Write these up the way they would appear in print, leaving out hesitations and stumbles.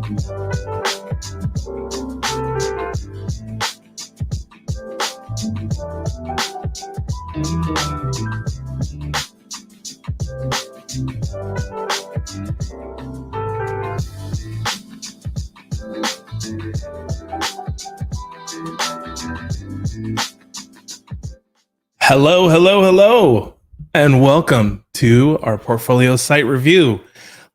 Hello, hello, hello, and welcome to our portfolio site review.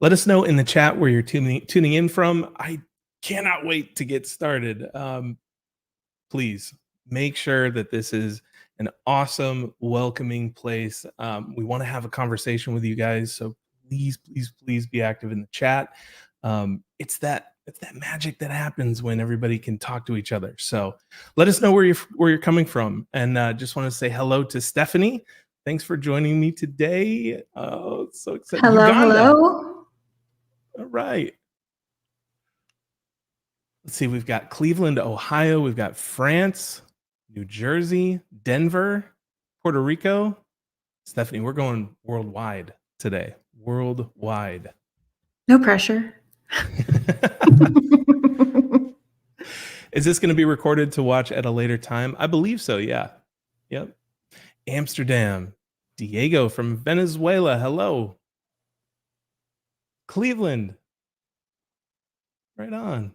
Let us know in the chat where you're tuning in from. I cannot wait to get started. Please make sure that this is an awesome, welcoming place. We want to have a conversation with you guys, so please be active in the chat. It's that magic that happens when everybody can talk to each other. So let us know where you're coming from, and just want to say hello to Stephanie. Thanks for joining me today. Oh, so excited! Hello, Uganda. hello. All right. Let's see. We've got Cleveland, Ohio. We've got France, New Jersey, Denver, Puerto Rico. Stephanie, we're going worldwide today. Worldwide. No pressure. Is this going to be recorded to watch at a later time? I believe so, yeah. Yep. Amsterdam. Diego from Venezuela. Hello. Cleveland. Right on.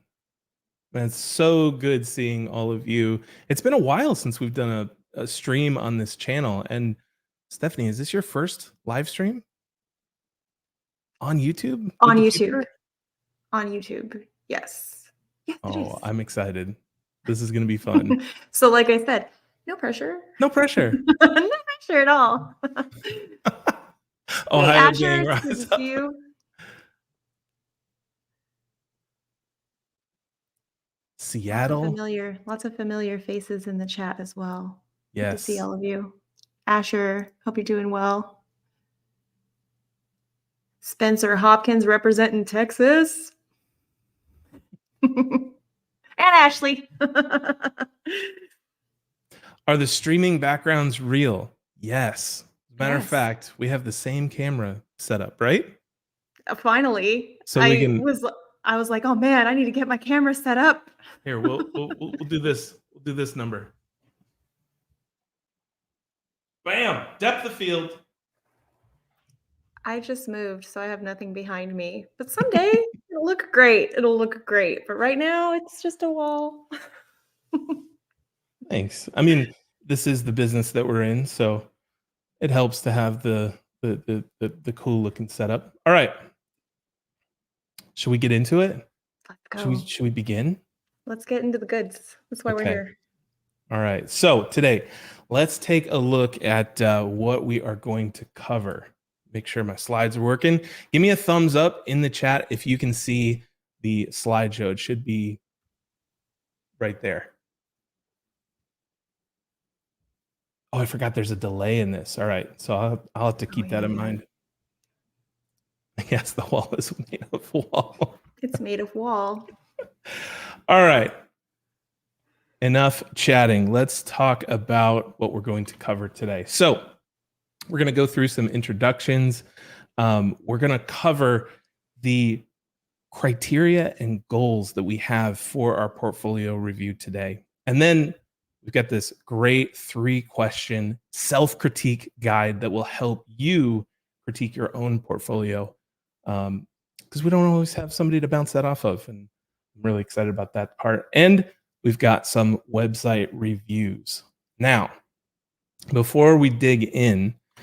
Man, it's so good seeing all of you. It's been a while since we've done a stream on this channel. And Stephanie, is this your first live stream? On YouTube? On YouTube. On YouTube, yes. Yes, oh, I'm excited. This is going to be fun. So like I said, no pressure. No pressure. No pressure at all. Oh, hey, hi, Asher, good to see you. Seattle. Lots of familiar faces in the chat as well. Yes. Good to see all of you. Asher, hope you're doing well. Spencer Hopkins representing Texas. And Ashley. Are the streaming backgrounds real? Yes. As a matter of fact, we have the same camera set up, right? Finally. So I was like, oh man, I need to get my camera set up. Here, we'll do this. We'll do this number. Bam! Depth of field. I just moved, so I have nothing behind me. But someday it'll look great. It'll look great. But right now, it's just a wall. Thanks. I mean, this is the business that we're in, so it helps to have the cool looking setup. All right. Should we get into it? Let's go. Should we begin? Let's get into the goods. That's why we're here. All right. So today, let's take a look at what we are going to cover. Make sure my slides are working. Give me a thumbs up in the chat if you can see the slideshow. It should be right there. Oh, I forgot there's a delay in this. All right. So I'll have to keep that in mind. Yes, the wall is made of wall. It's made of wall. All right. Enough chatting. Let's talk about what we're going to cover today. So we're going to go through some introductions. We're going to cover the criteria and goals that we have for our portfolio review today. And then we've got this great 3-question self-critique guide that will help you critique your own portfolio, because we don't always have somebody to bounce that off of. And I'm really excited about that part. And we've got some website reviews. Now, before we dig in, I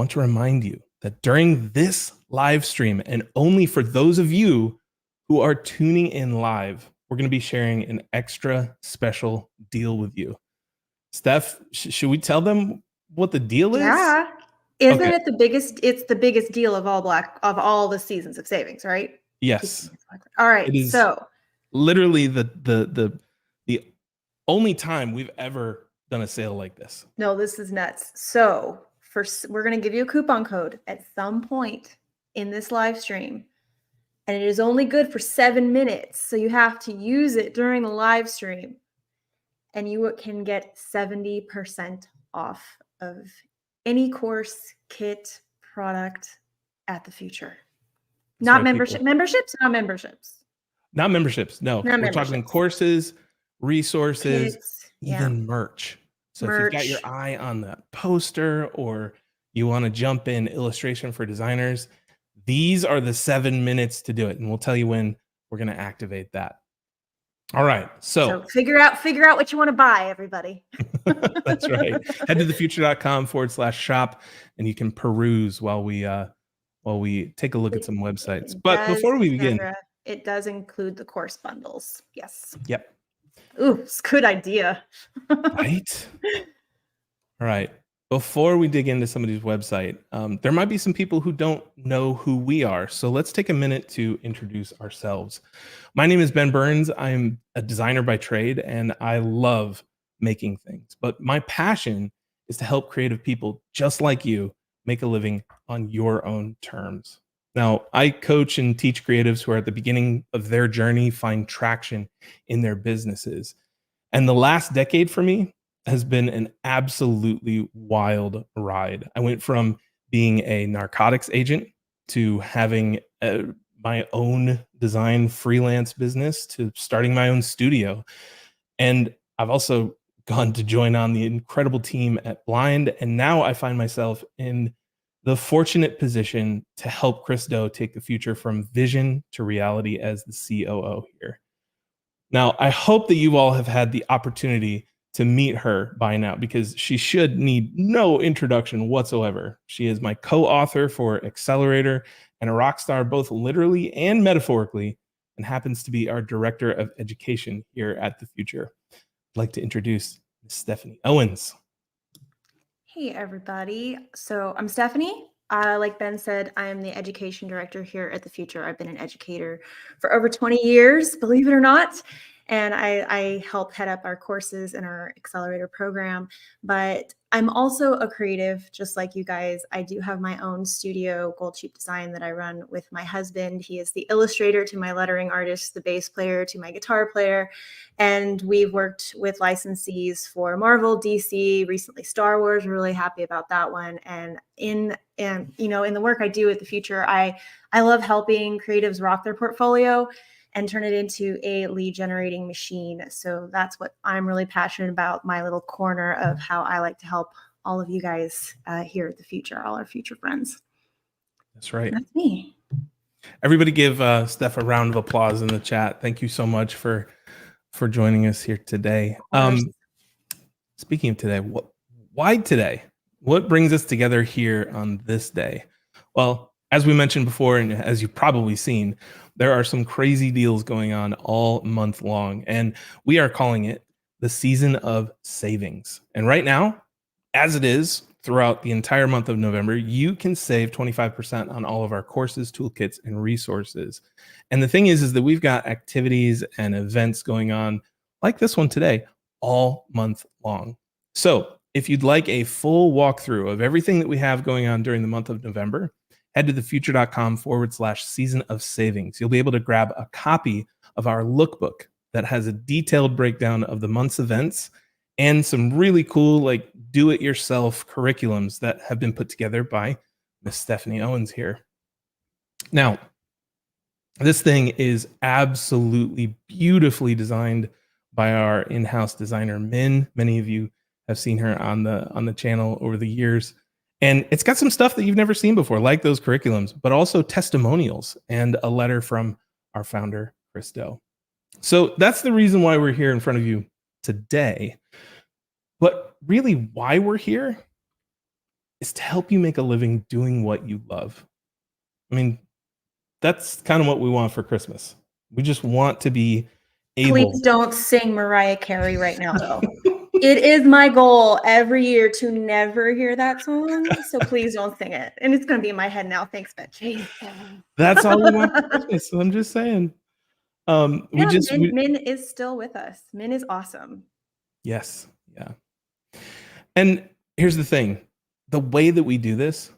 want to remind you that during this live stream, and only for those of you who are tuning in live, we're going to be sharing an extra special deal with you. Steph, should we tell them what the deal is? Yeah. Isn't it the biggest? It's the biggest deal of all the seasons of savings, right? Yes. All right. So literally the only time we've ever done a sale like this. No, this is nuts. So we're going to give you a coupon code at some point in this live stream, and it is only good for 7 minutes. So you have to use it during the live stream, and you can get 70% off of any course, kit, product at the future. Not membership. Memberships, not memberships. Not memberships. No, Not we're talking memberships. courses, resources, Kits, even merch. So if you've got your merch. eye on the poster or you want to jump in illustration for designers, these are the 7 minutes to do it. And we'll tell you when we're going to activate that. All right. So figure out what you want to buy, everybody. That's right. Head to thefuture.com/shop and you can peruse while we take a look at some websites. But before we begin, Sandra, it does include the course bundles. Yes. Yep. Ooh, it's a good idea. Right? All right. Before we dig into somebody's website, there might be some people who don't know who we are. So let's take a minute to introduce ourselves. My name is Ben Burns. I'm a designer by trade, and I love making things. But my passion is to help creative people just like you make a living on your own terms. Now, I coach and teach creatives who are at the beginning of their journey find traction in their businesses. And the last decade for me has been an absolutely wild ride. I went from being a narcotics agent to having my own design freelance business to starting my own studio. And I've also gone to join on the incredible team at Blind. And now I find myself in the fortunate position to help Chris Do take the future from vision to reality as the COO here. Now, I hope that you all have had the opportunity to meet her by now because she should need no introduction whatsoever. She is my co-author for Accelerator and a rock star both literally and metaphorically, and happens to be our director of education here at The Future. I'd like to introduce Ms. Stephanie Owens. Hey, everybody. So I'm Stephanie. Like Ben said, I am the education director here at The Future. I've been an educator for over 20 years, believe it or not. And I help head up our courses in our accelerator program. But I'm also a creative, just like you guys. I do have my own studio, Gold Sheep Design, that I run with my husband. He is the illustrator to my lettering artist, the bass player to my guitar player. And we've worked with licensees for Marvel, DC, recently Star Wars. We're really happy about that one. And in the work I do at The Future, I love helping creatives rock their portfolio and turn it into a lead generating machine. So that's what I'm really passionate about, my little corner of how I like to help all of you guys here at The Future, all our future friends. That's right. That's me. Everybody give Steph a round of applause in the chat. Thank you so much for joining us here today. Speaking of today, why today? What brings us together here on this day? Well, as we mentioned before, and as you've probably seen, there are some crazy deals going on all month long, and we are calling it the season of savings. And right now, as it is throughout the entire month of November, you can save 25% on all of our courses, toolkits, and resources. And the thing is that we've got activities and events going on like this one today all month long. So if you'd like a full walkthrough of everything that we have going on during the month of November, head to thefuture.com/season of savings. You'll be able to grab a copy of our lookbook that has a detailed breakdown of the month's events and some really cool, like, do-it-yourself curriculums that have been put together by Miss Stephanie Owens here. Now, this thing is absolutely beautifully designed by our in-house designer, Min. Many of you have seen her on the channel over the years. And it's got some stuff that you've never seen before, like those curriculums, but also testimonials and a letter from our founder, Chris Do. So that's the reason why we're here in front of you today. But really, why we're here is to help you make a living doing what you love. I mean, that's kind of what we want for Christmas. We just want to be able. Please don't sing Mariah Carey right now, though. It is my goal every year to never hear that song. So please don't sing it. And it's going to be in my head now. Thanks, Betsy. That's all we want for Christmas. So I'm just saying. Min is still with us. Min is awesome. Yes. Yeah. And here's the thing. The way that we do this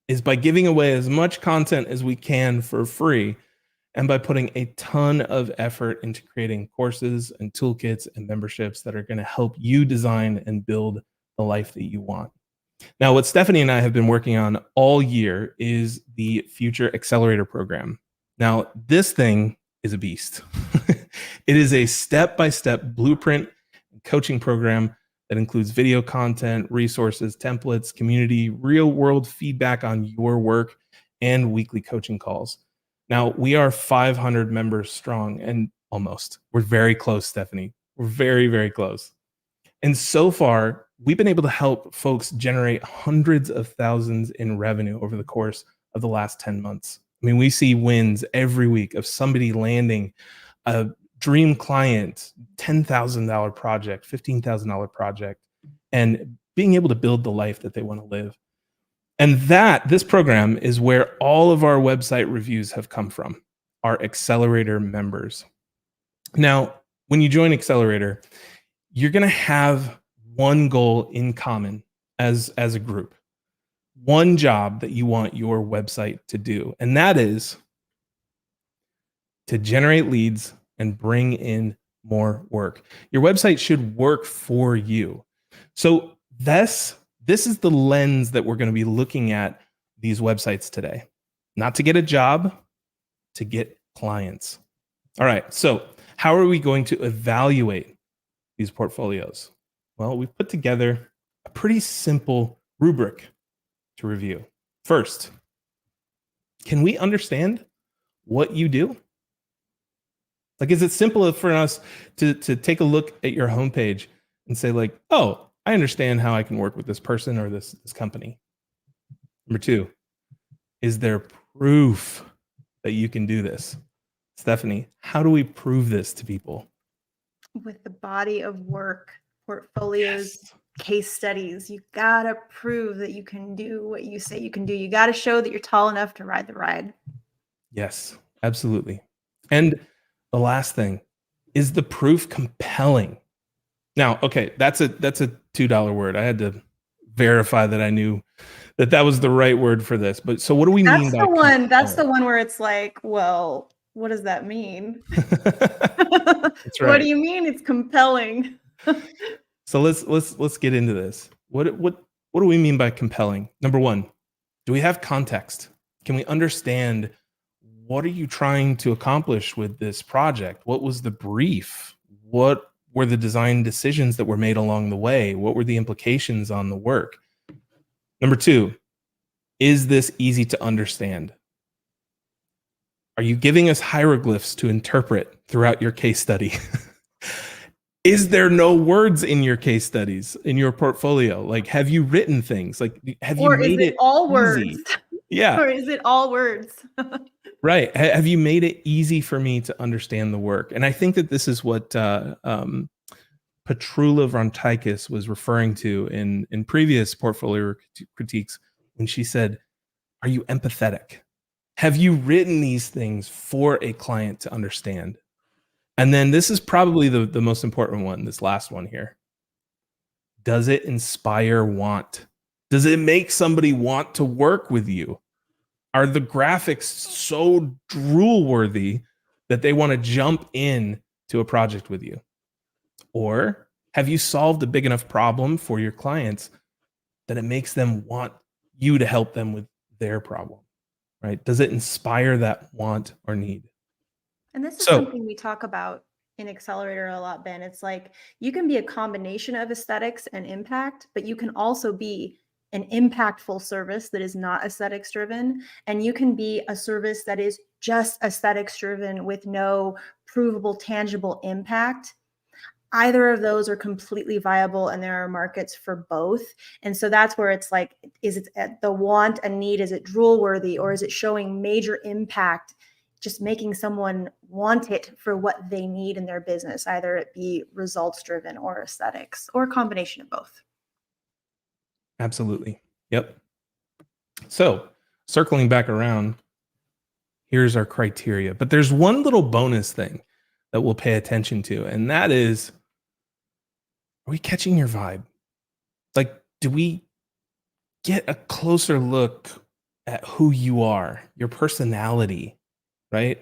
is by giving away as much content as we can for free, and by putting a ton of effort into creating courses and toolkits and memberships that are going to help you design and build the life that you want. Now, what Stephanie and I have been working on all year is the Future Accelerator program. Now, this thing is a beast. It is a step-by-step blueprint and coaching program that includes video content, resources, templates, community, real-world feedback on your work, and weekly coaching calls. Now, we are 500 members strong, and almost. We're very close, Stephanie. We're very, very close. And so far, we've been able to help folks generate hundreds of thousands in revenue over the course of the last 10 months. I mean, we see wins every week of somebody landing a dream client, $10,000 project, $15,000 project, and being able to build the life that they want to live. And this program is where all of our website reviews have come from, our Accelerator members. Now, when you join Accelerator, you're going to have one goal in common as a group, one job that you want your website to do, and that is to generate leads and bring in more work. Your website should work for you. So this is the lens that we're going to be looking at these websites today. Not to get a job, to get clients. All right, so how are we going to evaluate these portfolios? Well, we've put together a pretty simple rubric to review. First, can we understand what you do? Like, is it simple for us to take a look at your homepage and say, like, oh, I understand how I can work with this person or this company? Number two, is there proof that you can do this? Stephanie, how do we prove this to people? With the body of work, portfolios, case studies. You gotta prove that you can do what you say you can do. You gotta show that you're tall enough to ride the ride. Yes, absolutely. And the last thing, is the proof compelling? Now, okay, that's a $2 word. I had to verify that I knew that was the right word for this. But so what do we mean by compelling? That's the one where it's like, well, what does that mean? That's right. What do you mean it's compelling? So let's get into this. What do we mean by compelling? Number one, do we have context? Can we understand what are you trying to accomplish with this project? What was the brief? What were the design decisions that were made along the way? What were the implications on the work? Number two, is this easy to understand? Are you giving us hieroglyphs to interpret throughout your case study? Is there no words in your case studies, in your portfolio? Like, have you written things? Like, have you made it all easy? Words? Yeah. Or is it all words? Right. Have you made it easy for me to understand the work? And I think that this is what Petrula Vrontikis was referring to in previous portfolio critiques when she said, are you empathetic? Have you written these things for a client to understand? And then this is probably the most important one, this last one here. Does it inspire want? Does it make somebody want to work with you? Are the graphics so drool-worthy that they want to jump in to a project with you? Or have you solved a big enough problem for your clients that it makes them want you to help them with their problem? Right? Does it inspire that want or need? And this is something we talk about in Accelerator a lot, Ben. It's like you can be a combination of aesthetics and impact, but you can also be an impactful service that is not aesthetics driven. And you can be a service that is just aesthetics driven with no provable, tangible impact. Either of those are completely viable, and there are markets for both. And so that's where it's like, is it the want and need? Is it drool worthy, or is it showing major impact, just making someone want it for what they need in their business, either it be results driven or aesthetics, or a combination of both? Absolutely. Yep. So circling back around, here's our criteria. But there's one little bonus thing that we'll pay attention to, and that is, are we catching your vibe? Like, do we get a closer look at who you are, your personality, right?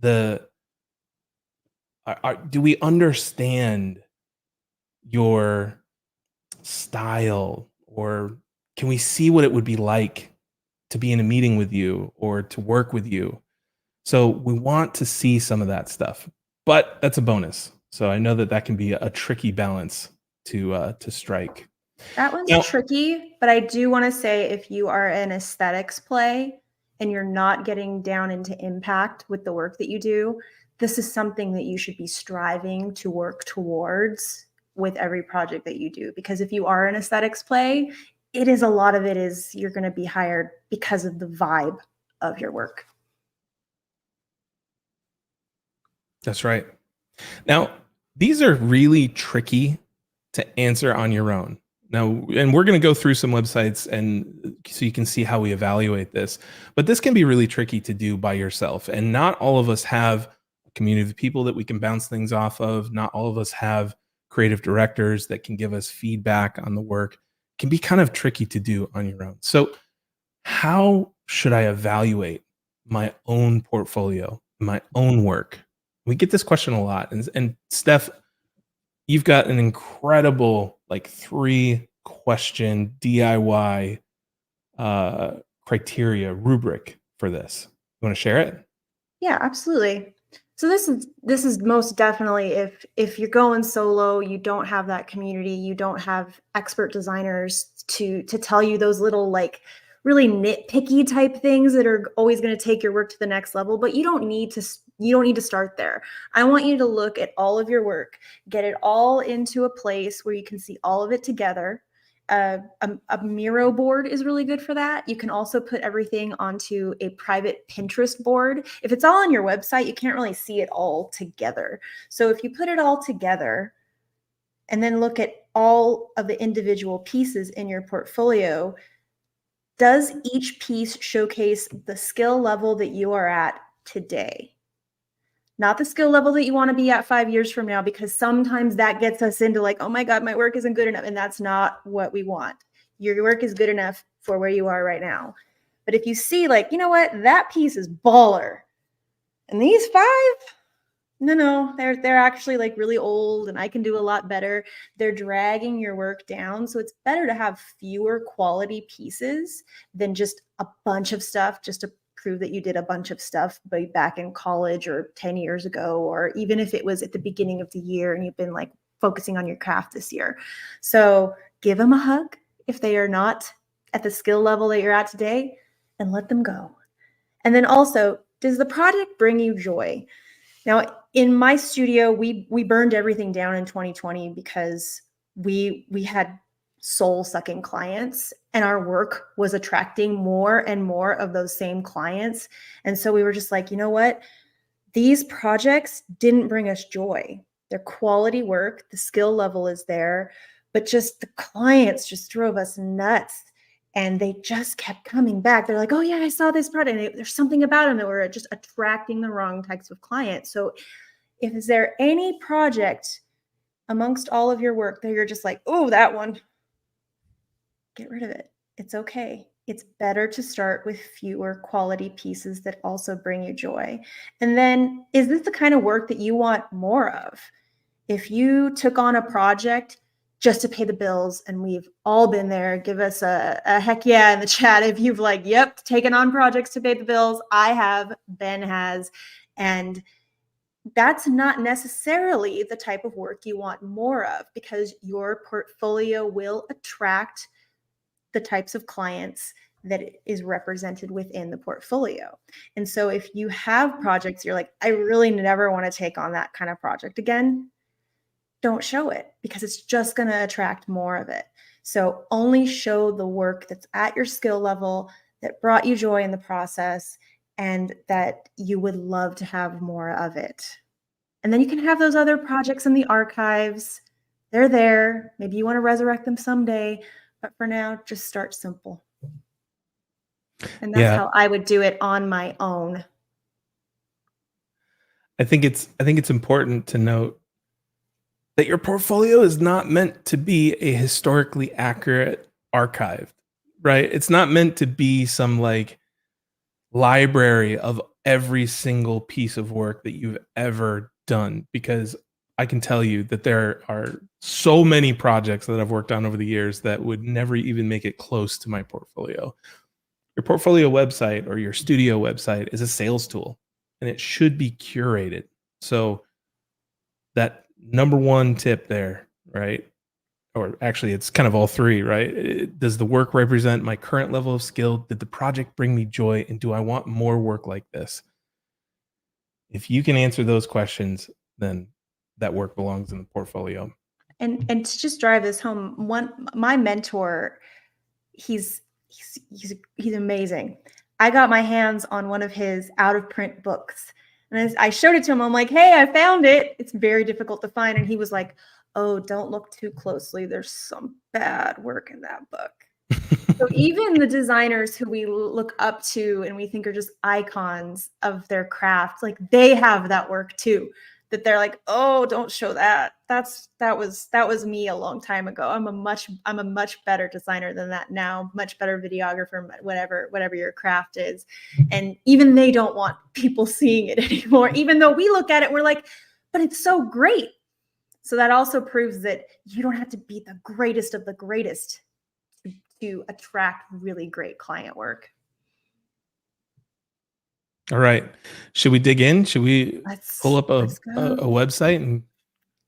Do we understand your style, or can we see what it would be like to be in a meeting with you or to work with you? So we want to see some of that stuff, but that's a bonus. So I know that that can be a tricky balance to strike. That one's Now, tricky, but I do want to say if you are an aesthetics play and you're not getting down into impact with the work that you do, this is something that you should be striving to work towards with every project that you do. Because if you are an aesthetics play, it is a lot of it is you're going to be hired because of the vibe of your work. that's right. Now, these are really tricky to answer on your own. Now, and we're going to go through some websites and so you can see how we evaluate this. But this can be really tricky to do by yourself. And not all of us have a community of people that we can bounce things off of. Not all of us have creative directors that can give us feedback on the work. It can be kind of tricky to do on your own. So, how should I evaluate my own portfolio, my own work? We get this question a lot. And Steph, you've got an incredible like 3-question DIY criteria rubric for this. You want to share it? Yeah, absolutely. So this is most definitely if you're going solo, you don't have that community, you don't have expert designers to tell you those little like really nitpicky type things that are always going to take your work to the next level, but you don't need to start there. I want you to look at all of your work, get it all into a place where you can see all of it together. A Miro board is really good for that. You can also put everything onto a private Pinterest board. If it's all on your website, you can't really see it all together. So if you put it all together and then look at all of the individual pieces in your portfolio, does each piece showcase the skill level that you are at today? Not the skill level that you want to be at 5 years from now, because sometimes that gets us into like, oh my God, my work isn't good enough. And that's not what we want. Your work is good enough for where you are right now. But if you see like, you know what, that piece is baller. And these 5, no, they're actually like really old and I can do a lot better. They're dragging your work down. So it's better to have fewer quality pieces than just a bunch of stuff just to prove that you did a bunch of stuff back in college or 10 years ago, or even if it was at the beginning of the year and you've been like focusing on your craft this year. So give them a hug if they are not at the skill level that you're at today and let them go. And then also, does the project bring you joy? Now, in my studio, we burned everything down in 2020 because we had soul-sucking clients and our work was attracting more and more of those same clients. And so we were just like, you know what? These projects didn't bring us joy. They're quality work, the skill level is there, but just the clients just drove us nuts. And they just kept coming back. They're like, oh yeah, I saw this product. And there's something about them that were just attracting the wrong types of clients. So is there any project amongst all of your work that you're just like, oh, that one, get rid of it. It's okay. It's better to start with fewer quality pieces that also bring you joy. And then, is this the kind of work that you want more of? If you took on a project just to pay the bills, and we've all been there, give us a heck yeah in the chat if you've like, yep, taken on projects to pay the bills. I have, Ben has, and that's not necessarily the type of work you want more of, because your portfolio will attract the types of clients that is represented within the portfolio. And so if you have projects, you're like, I really never want to take on that kind of project again, don't show it, because it's just going to attract more of it. So only show the work that's at your skill level, that brought you joy in the process, and that you would love to have more of it. And then you can have those other projects in the archives. They're there. Maybe you want to resurrect them someday, but for now, just start simple. And that's how I would do it on my own. I think it's important to note that your portfolio is not meant to be a historically accurate archive, right? It's not meant to be some like library of every single piece of work that you've ever done, because I can tell you that there are so many projects that I've worked on over the years that would never even make it close to my portfolio. Your portfolio website or your studio website is a sales tool. and it should be curated. So that number one tip there, right? Or actually, it's kind of all three, right? Does the work represent my current level of skill? Did the project bring me joy? And do I want more work like this? If you can answer those questions, then that work belongs in the portfolio. And to just drive this home, my mentor, he's amazing. I got my hands on one of his out of print books, and as I showed it to him, I'm like, "Hey, I found it. It's very difficult to find." And he was like, "Oh, don't look too closely. There's some bad work in that book." So even the designers who we look up to and we think are just icons of their craft, like they have that work too. That they're like, oh, don't show that. That was me a long time ago. I'm a much better designer than that now, much better videographer, whatever your craft is. And even they don't want people seeing it anymore, even though we look at it, we're like, but it's so great. So that also proves that you don't have to be the greatest of the greatest to attract really great client work. All right. Should we dig in? Should we pull up a Let's go. website and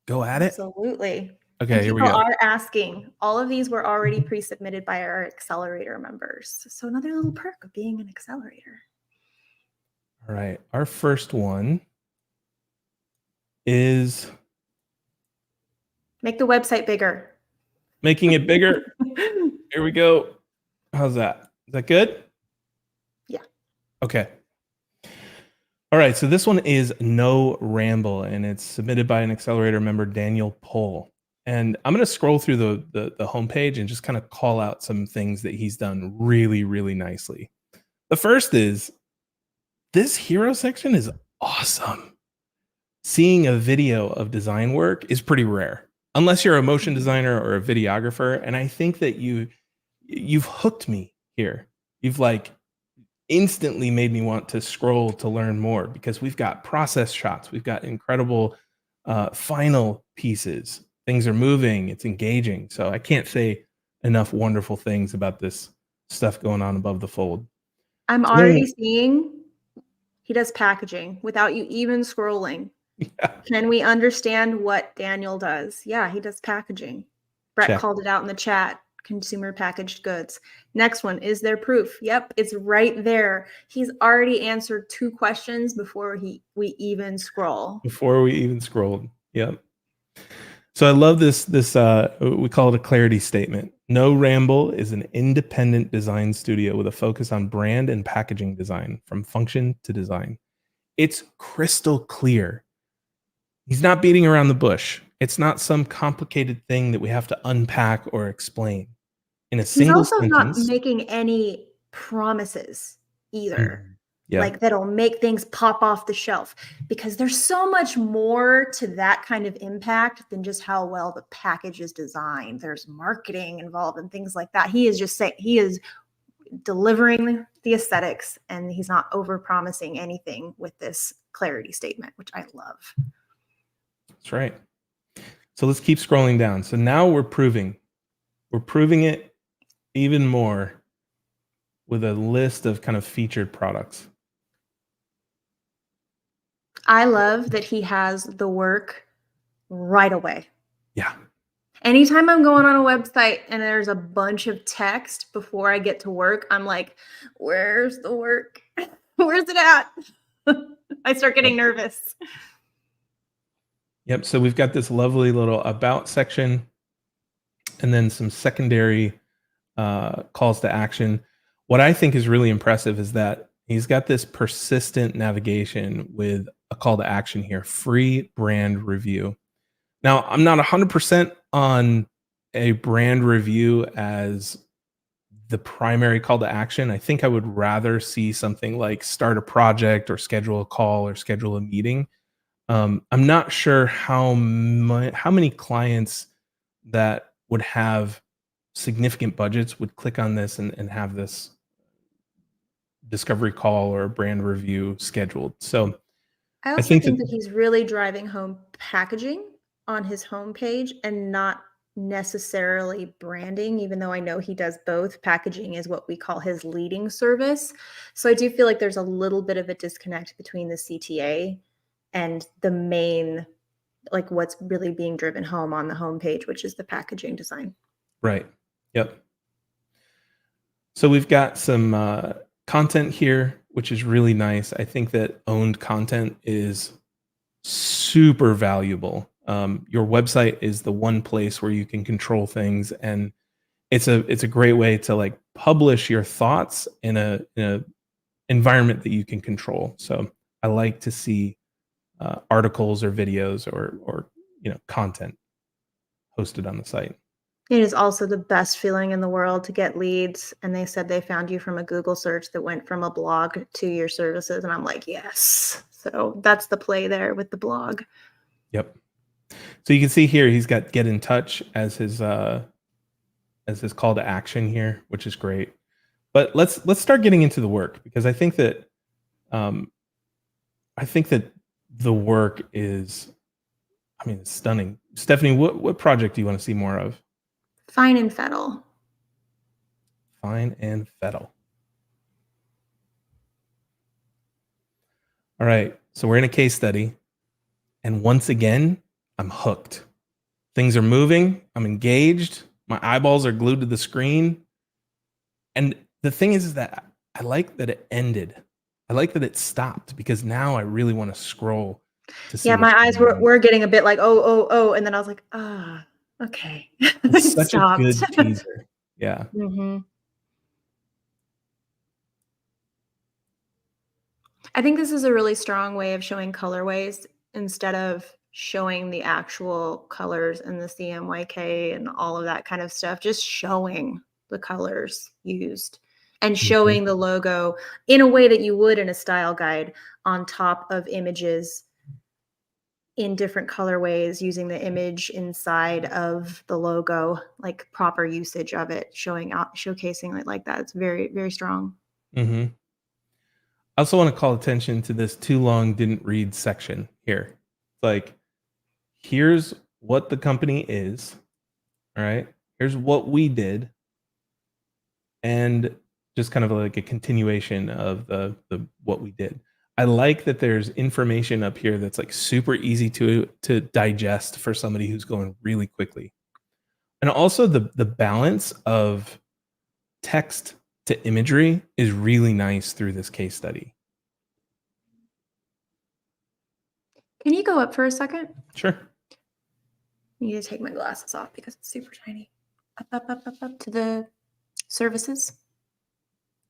go at it? Absolutely. Okay, And here we people go. are asking. All of these were already pre-submitted by our accelerator members. So another little perk of being an accelerator. All right. Our first one is make the website bigger. Making it bigger. Here we go. How's that? Is that good? Yeah. Okay. All right. So this one is Noramble, and it's submitted by an accelerator member, Daniel Pohl. And I'm going to scroll through the homepage and just kind of call out some things that he's done really, really nicely. The first is this hero section is awesome. Seeing a video of design work is pretty rare, unless you're a motion designer or a videographer. And I think that you've hooked me here. You've like instantly made me want to scroll to learn more, because we've got process shots, we've got incredible final pieces. Things are moving, it's engaging. So I can't say enough wonderful things about this stuff going on above the fold. I'm already seeing he does packaging without you even scrolling. Yeah. Can we understand what Daniel does? Yeah, he does packaging. Brett called it out in the chat. Consumer packaged goods. Next one, is there proof? Yep, it's right there. He's already answered 2 questions before we even scroll. Before we even scrolled. Yep. So I love this we call it a clarity statement. Noramble is an independent design studio with a focus on brand and packaging design from function to design. It's crystal clear. He's not beating around the bush. It's not some complicated thing that we have to unpack or explain. In a single sentence. He's also not making any promises either. Yeah. Like that'll make things pop off the shelf, because there's so much more to that kind of impact than just how well the package is designed. There's marketing involved and things like that. He is just saying, he is delivering the aesthetics, and he's not over promising anything with this clarity statement, which I love. That's right. So let's keep scrolling down. So now we're proving it even more with a list of kind of featured products. I love that he has the work right away. Yeah. Anytime I'm going on a website and there's a bunch of text before I get to work, I'm like, where's the work? Where's it at? I start getting nervous. Yep. So we've got this lovely little about section, and then some secondary calls to action. What I think is really impressive is that he's got this persistent navigation with a call to action here: free brand review. Now, I'm not 100% on a brand review as the primary call to action. I think I would rather see something like start a project or schedule a call or schedule a meeting. I'm not sure how many clients that would have significant budgets would click on this and have this discovery call or brand review scheduled. So I also think that he's really driving home packaging on his homepage and not necessarily branding, even though I know he does both. Packaging is what we call his leading service. So I do feel like there's a little bit of a disconnect between the CTA and the main, like what's really being driven home on the homepage, which is the packaging design. Right. Yep. So we've got some content here, which is really nice. I think that owned content is super valuable. Your website is the one place where you can control things, and it's a great way to like publish your thoughts in a environment that you can control. So I like to see articles or videos or content hosted on the site. It is also the best feeling in the world to get leads, and they said they found you from a Google search that went from a blog to your services, and I'm like, yes. So that's the play there with the blog. Yep. So you can see here he's got get in touch as his call to action here, which is great. But let's start getting into the work, because I think that the work is, I mean, it's stunning. Stephanie, what project do you want to see more of? Fine and Fettle. Fine and Fettle. All right. So we're in a case study. And once again, I'm hooked. Things are moving. I'm engaged. My eyeballs are glued to the screen. And the thing is that I like that it ended. I like that it stopped, because now I really want to scroll to see. Yeah, my eyes were getting a bit like, oh. And then I was like, okay. It's such a good Stopped. teaser. Yeah. Mm-hmm. I think this is a really strong way of showing colorways instead of showing the actual colors and the CMYK and all of that kind of stuff. Just showing the colors used and showing the logo in a way that you would in a style guide on top of images in different colorways, using the image inside of the logo, like proper usage of it, showcasing it like that. It's very, very strong. Mm-hmm. I also want to call attention to this too long didn't read section here. Like, here's what the company is. All right. Here's what we did. And just kind of like a continuation of the what we did. I like that there's information up here that's like super easy to digest for somebody who's going really quickly. And also the balance of text to imagery is really nice through this case study. Can you go up for a second? Sure. I need to take my glasses off because it's super tiny. Up to the services.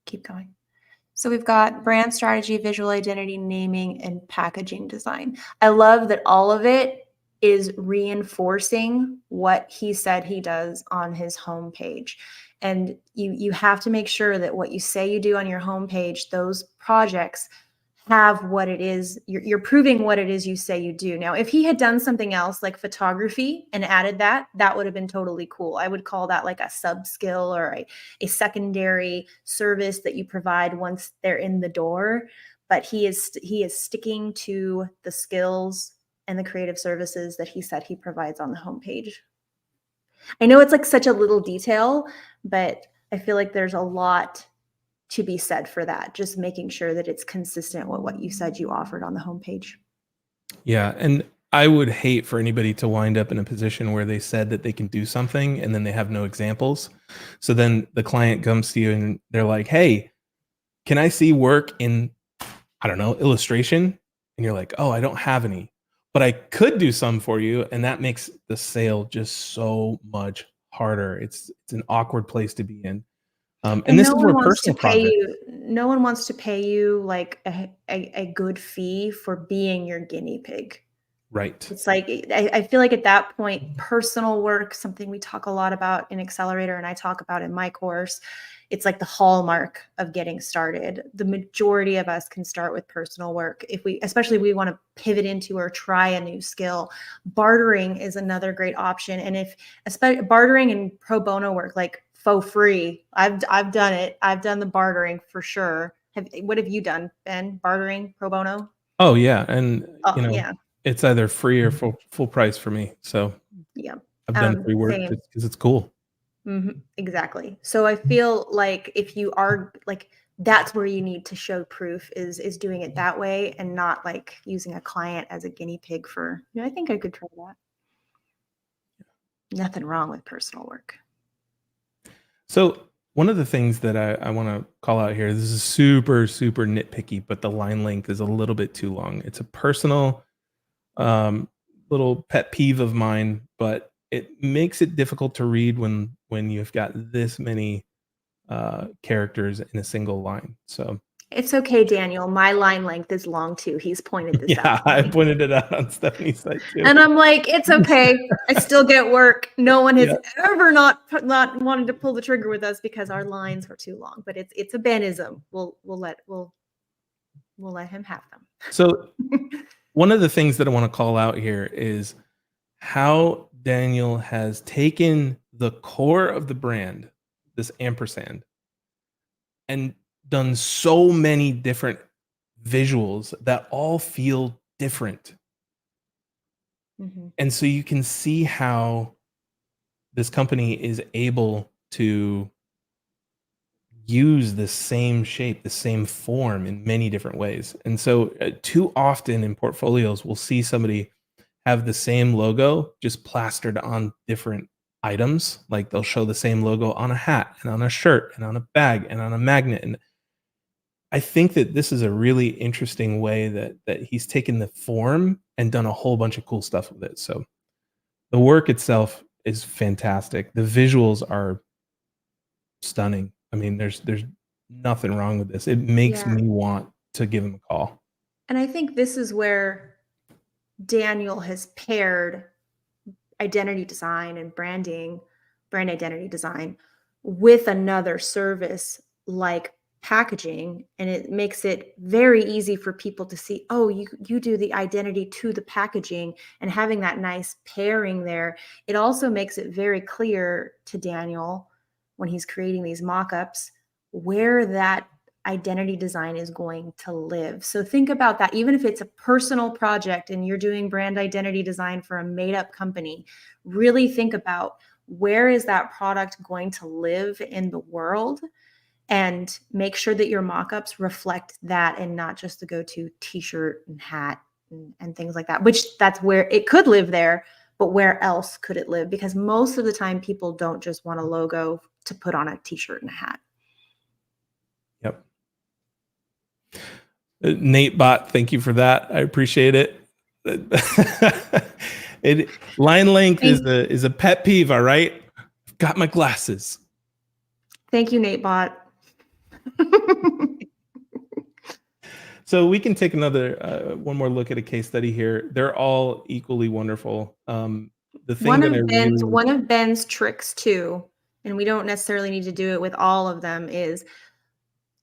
Keep going. So we've got brand strategy, visual identity, naming, and packaging design. I love that all of it is reinforcing what he said he does on his homepage. And you have to make sure that what you say you do on your homepage, those projects have what it is. You're proving what it is you say you do. Now, if he had done something else like photography and added that, that would have been totally cool. I would call that like a sub skill or a secondary service that you provide once they're in the door. But he is sticking to the skills and the creative services that he said he provides on the homepage. I know it's like such a little detail, but I feel like there's a lot to be said for that. Just making sure that it's consistent with what you said you offered on the homepage. Yeah. And I would hate for anybody to wind up in a position where they said that they can do something and then they have no examples. So then the client comes to you and they're like, hey, can I see work in, I don't know, illustration? And you're like, oh, I don't have any, but I could do some for you. And that makes the sale just so much harder. It's an awkward place to be in. And this is where personal projects. No one wants to pay you like a good fee for being your guinea pig. Right. It's like, I feel like at that point, personal work, something we talk a lot about in Accelerator and I talk about in my course, it's like the hallmark of getting started. The majority of us can start with personal work. Especially if we want to pivot into or try a new skill, bartering is another great option. And especially bartering and pro bono work, like for free, I've done it. I've done the bartering for sure. What have you done, Ben? Bartering, pro bono? Oh yeah. And Yeah. it's either free or full price for me. So yeah. I've done free work Same. just because it's cool. Exactly. So I feel like if you are like, that's where you need to show proof is doing it that way and not like using a client as a guinea pig for, I think I could try that. Nothing wrong with personal work. So one of the things that I want to call out here, this is super, super nitpicky, but the line length is a little bit too long. It's a personal um, little pet peeve of mine, but it makes it difficult to read when you've got this many characters in a single line. So It's okay, Daniel. My line length is long too. He's pointed this out yeah, to I me. pointed it out on Stephanie's site too. And I'm like, it's okay. I still get work. No one has Yeah. ever not wanted to pull the trigger with us because our lines were too long. But it's a Benism. We'll let him have them. So one of the things that I want to call out here is how Daniel has taken the core of the brand, this ampersand, and done so many different visuals that all feel different. And so you can see how this company is able to use the same shape, the same form in many different ways. And so too often in portfolios, we'll see somebody have the same logo just plastered on different items. Like they'll show the same logo on a hat and on a shirt and on a bag and on a magnet. And I think that this is a really interesting way that he's taken the form and done a whole bunch of cool stuff with it. So the work itself is fantastic. The visuals are stunning. I mean, there's nothing wrong with this. It makes me want to give him a call. And I think this is where Daniel has paired identity design and brand identity design with another service like packaging, and it makes it very easy for people to see, oh, you do the identity to the packaging, and having that nice pairing there. It also makes it very clear to Daniel when he's creating these mock-ups where that identity design is going to live. So think about that. Even if it's a personal project and you're doing brand identity design for a made-up company, really think about where is that product going to live in the world, and make sure that your mock-ups reflect that and not just the go-to t-shirt and hat and things like that, which that's where it could live there, but where else could it live? Because most of the time people don't just want a logo to put on a t-shirt and a hat. Yep. Nate Bot, thank you for that. I appreciate it. Line length is a pet peeve, all right? Got my glasses. Thank you, Nate Bot. So we can take another one more look at a case study here. They're all equally wonderful. The thing one of Ben's tricks too, and we don't necessarily need to do it with all of them, is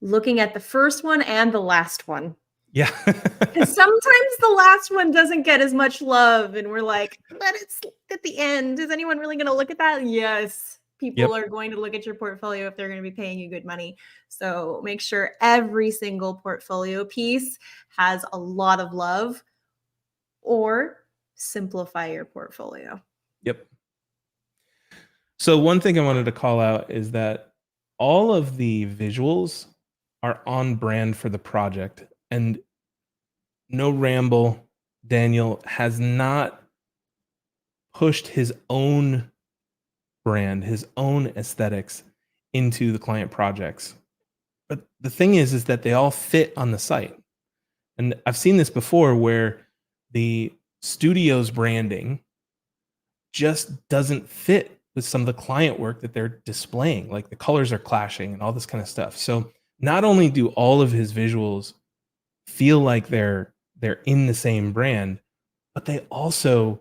looking at the first one and the last one. Yeah. Because sometimes the last one doesn't get as much love, and we're like, but it's at the end. Is anyone really going to look at that? Yes. People are going to look at your portfolio if they're going to be paying you good money. So make sure every single portfolio piece has a lot of love, or simplify your portfolio. Yep. So one thing I wanted to call out is that all of the visuals are on brand for the project, and Noramble Daniel has not pushed his own brand, his own aesthetics into the client projects. But the thing is that they all fit on the site. And I've seen this before where the studio's branding just doesn't fit with some of the client work that they're displaying. Like the colors are clashing and all this kind of stuff. So not only do all of his visuals feel like they're in the same brand, but they also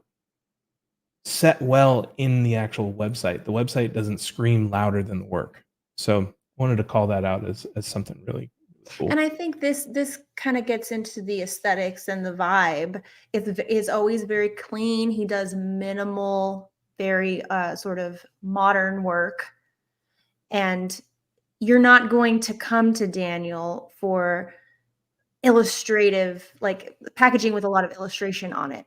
set well in the actual website. The website doesn't scream louder than the work. So wanted to call that out as something really cool. And I think this kind of gets into the aesthetics and the vibe. Is always very clean. He does minimal, very sort of modern work. And you're not going to come to Daniel for illustrative, like packaging with a lot of illustration on it,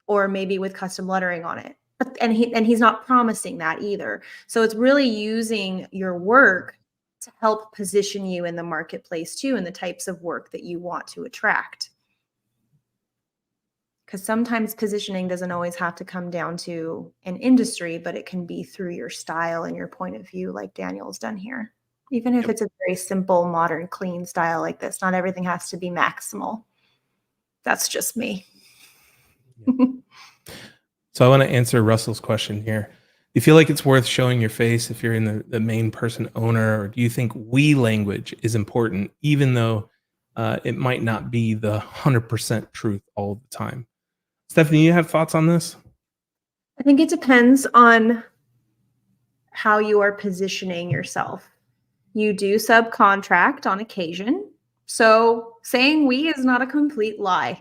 or maybe with custom lettering on it. and he's not promising that either. So it's really using your work to help position you in the marketplace too, and the types of work that you want to attract. Because sometimes positioning doesn't always have to come down to an industry, but it can be through your style and your point of view, like Daniel's done here. Even if it's a very simple, modern, clean style like this, not everything has to be maximal. That's just me. So I want to answer Russell's question here. Do you feel like it's worth showing your face if you're in the main person owner, or do you think we language is important, even though it might not be the 100% truth all the time? Stephanie, you have thoughts on this? I think it depends on how you are positioning yourself. You do subcontract on occasion. So saying we is not a complete lie.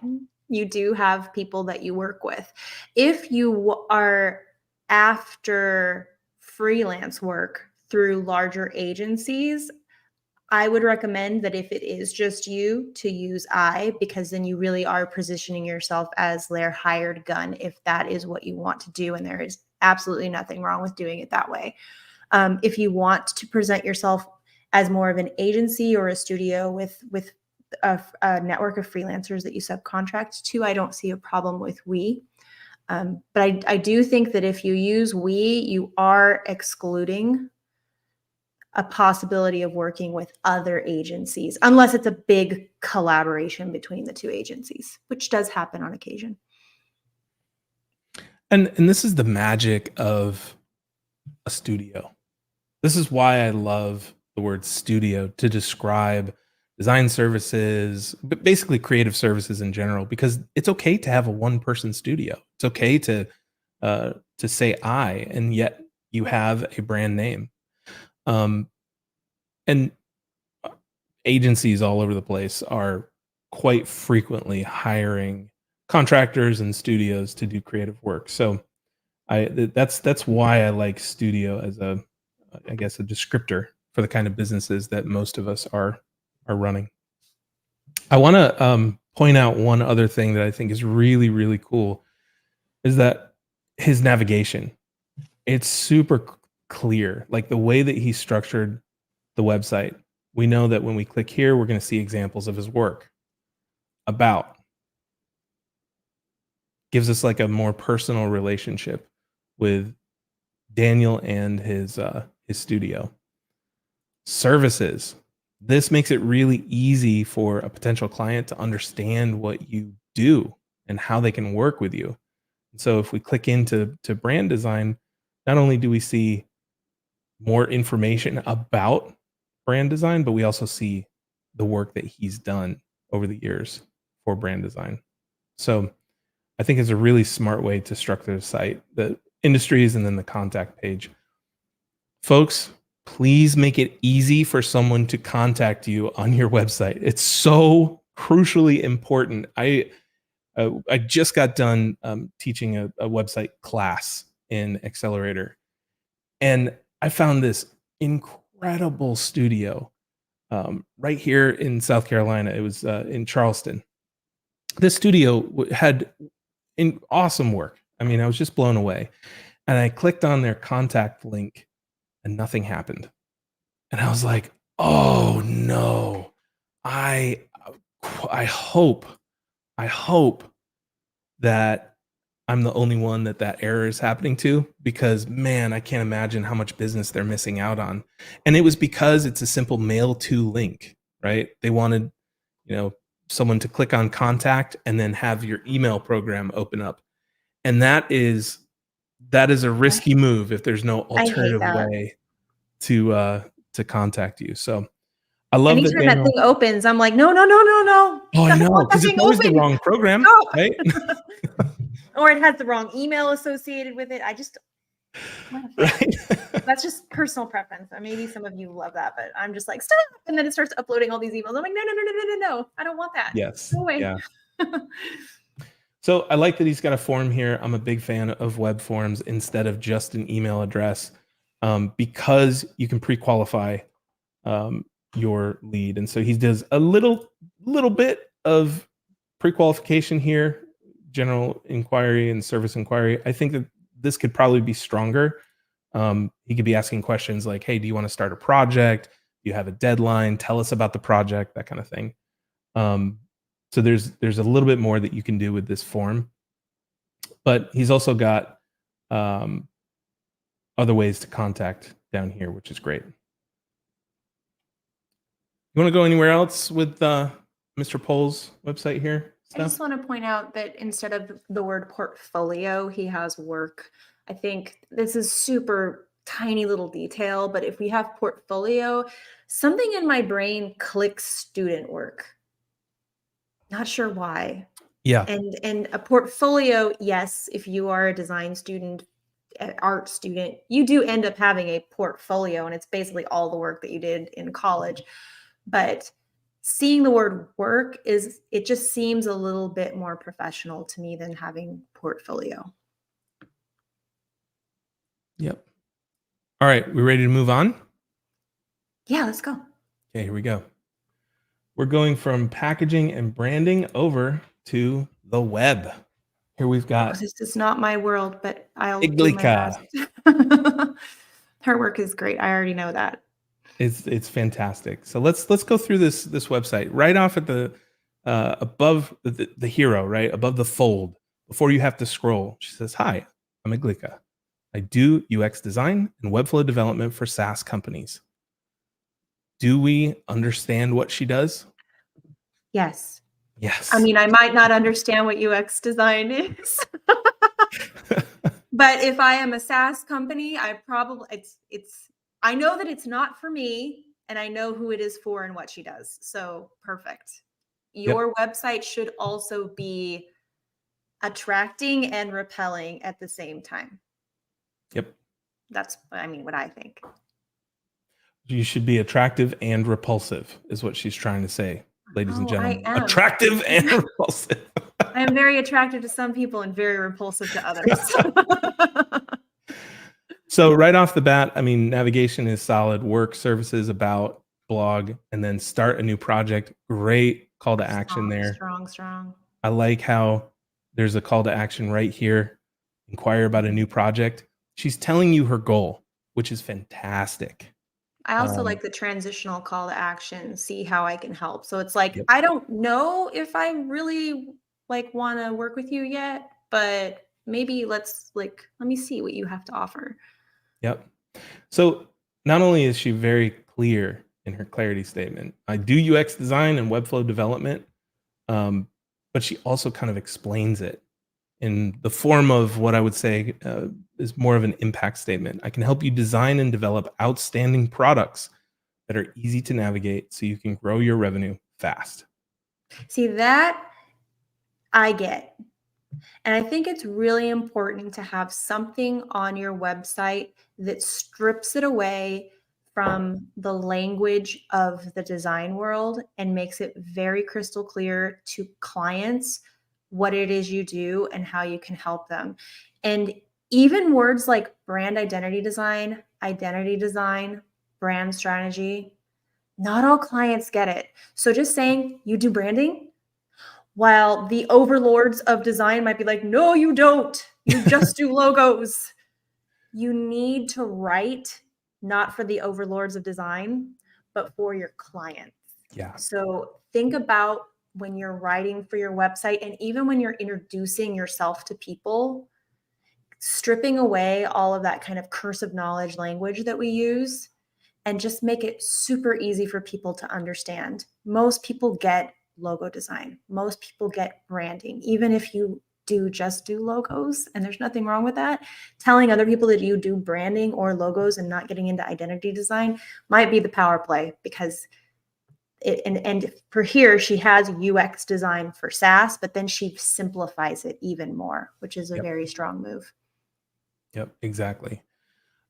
You do have people that you work with. If you are after freelance work through larger agencies, I would recommend that if it is just you, to use I, because then you really are positioning yourself as their hired gun if that is what you want to do. And there is absolutely nothing wrong with doing it that way. If you want to present yourself as more of an agency or a studio with a network of freelancers that you subcontract to, I don't see a problem with we. But I do think that if you use we, you are excluding a possibility of working with other agencies, unless it's a big collaboration between the two agencies, which does happen on occasion. And this is the magic of a studio. This is why I love the word studio to describe design services, but basically creative services in general, because it's okay to have a one-person studio. It's okay to say I, and yet you have a brand name. And agencies all over the place are quite frequently hiring contractors and studios to do creative work. So that's why I like studio as I guess a descriptor for the kind of businesses that most of us are running. I want to point out one other thing that I think is really, really cool, is that his navigation. It's super clear, like the way that he structured the website. We know that when we click here, we're going to see examples of his work. About gives us like a more personal relationship with Daniel and his studio. Services. This makes it really easy for a potential client to understand what you do and how they can work with you. So if we click into brand design, not only do we see more information about brand design, but we also see the work that he's done over the years for brand design. So I think it's a really smart way to structure the site, the industries, and then the contact page. Folks, please make it easy for someone to contact you on your website. It's so crucially important. I just got done teaching a website class in Accelerator, and I found this incredible studio right here in South Carolina. It was in Charleston. This studio had awesome work. I mean, I was just blown away. And I clicked on their contact link and nothing happened. And I was like, oh no. I hope that I'm the only one that error is happening to, because man, I can't imagine how much business they're missing out on. And it was because it's a simple mail to link, right? They wanted, someone to click on contact and then have your email program open up. And that is a risky move if there's no alternative way to contact you. So I love that. Anytime that thing opens, I'm like, no. Oh, I know, because it's always the wrong program, right? Or it has the wrong email associated with it. Right. That's just personal preference. Maybe some of you love that, but I'm just like, stop. And then it starts uploading all these emails. I'm like, no. I don't want that. Yes. Go away. Yeah. So I like that he's got a form here. I'm a big fan of web forms instead of just an email address, because you can pre-qualify your lead. And so he does a little bit of pre-qualification here, general inquiry and service inquiry. I think that this could probably be stronger. He could be asking questions like, hey, do you want to start a project? Do you have a deadline? Tell us about the project, that kind of thing. So there's a little bit more that you can do with this form, but he's also got other ways to contact down here, which is great. You want to go anywhere else with Mr. Pohl's website here? I just want to point out that instead of the word portfolio, he has work. I think this is super tiny little detail, but if we have portfolio, something in my brain clicks student work. Not sure why. Yeah. And a portfolio, yes, if you are a design student, an art student, you do end up having a portfolio, and it's basically all the work that you did in college. But seeing the word work it just seems a little bit more professional to me than having portfolio. Yep. All right, we ready to move on? Yeah, let's go. Okay, here we go. We're going from packaging and branding over to the web. Here we've got this is not my world, but I'll do my Iglika. best. Her work is great. I already know that. It's fantastic. So let's go through this website right off at the above the hero, right above the fold. Before you have to scroll, she says, "Hi, I'm Iglika. I do UX design and Webflow development for SaaS companies." Do we understand what she does? Yes. Yes. I mean, I might not understand what UX design is. But if I am a SaaS company, I probably I know that it's not for me, and I know who it is for and what she does. So perfect. Your website should also be attracting and repelling at the same time. Yep. That's, I mean, what I think. You should be attractive and repulsive, is what she's trying to say, ladies and gentlemen. I am. Attractive and repulsive. I am very attractive to some people and very repulsive to others. So right off the bat, I mean, navigation is solid. Work, services, about, blog, and then start a new project. Great call to action there. Strong. I like how there's a call to action right here. Inquire about a new project. She's telling you her goal, which is fantastic. I also like the transitional call to action, see how I can help. So it's like, I don't know if I really want to work with you yet, but maybe let me see what you have to offer. Yep. So not only is she very clear in her clarity statement, I do UX design and Webflow development, but she also kind of explains it in the form of what I would say is more of an impact statement. I can help you design and develop outstanding products that are easy to navigate so you can grow your revenue fast. See, that I get. And I think it's really important to have something on your website that strips it away from the language of the design world and makes it very crystal clear to clients what it is you do and how you can help them. And even words like brand identity design, brand strategy, not all clients get it. So just saying you do branding, while the overlords of design might be like, no, you don't. You just do logos. You need to write not for the overlords of design, but for your clients. Yeah. So think about when you're writing for your website and even when you're introducing yourself to people, stripping away all of that kind of cursive knowledge language that we use and just make it super easy for people to understand. Most people get logo design. Most people get branding. Even if you just do logos, and there's nothing wrong with that, telling other people that you do branding or logos and not getting into identity design might be the power play, because and for here, she has UX design for SaaS, but then she simplifies it even more, which is a very strong move. Yep, exactly.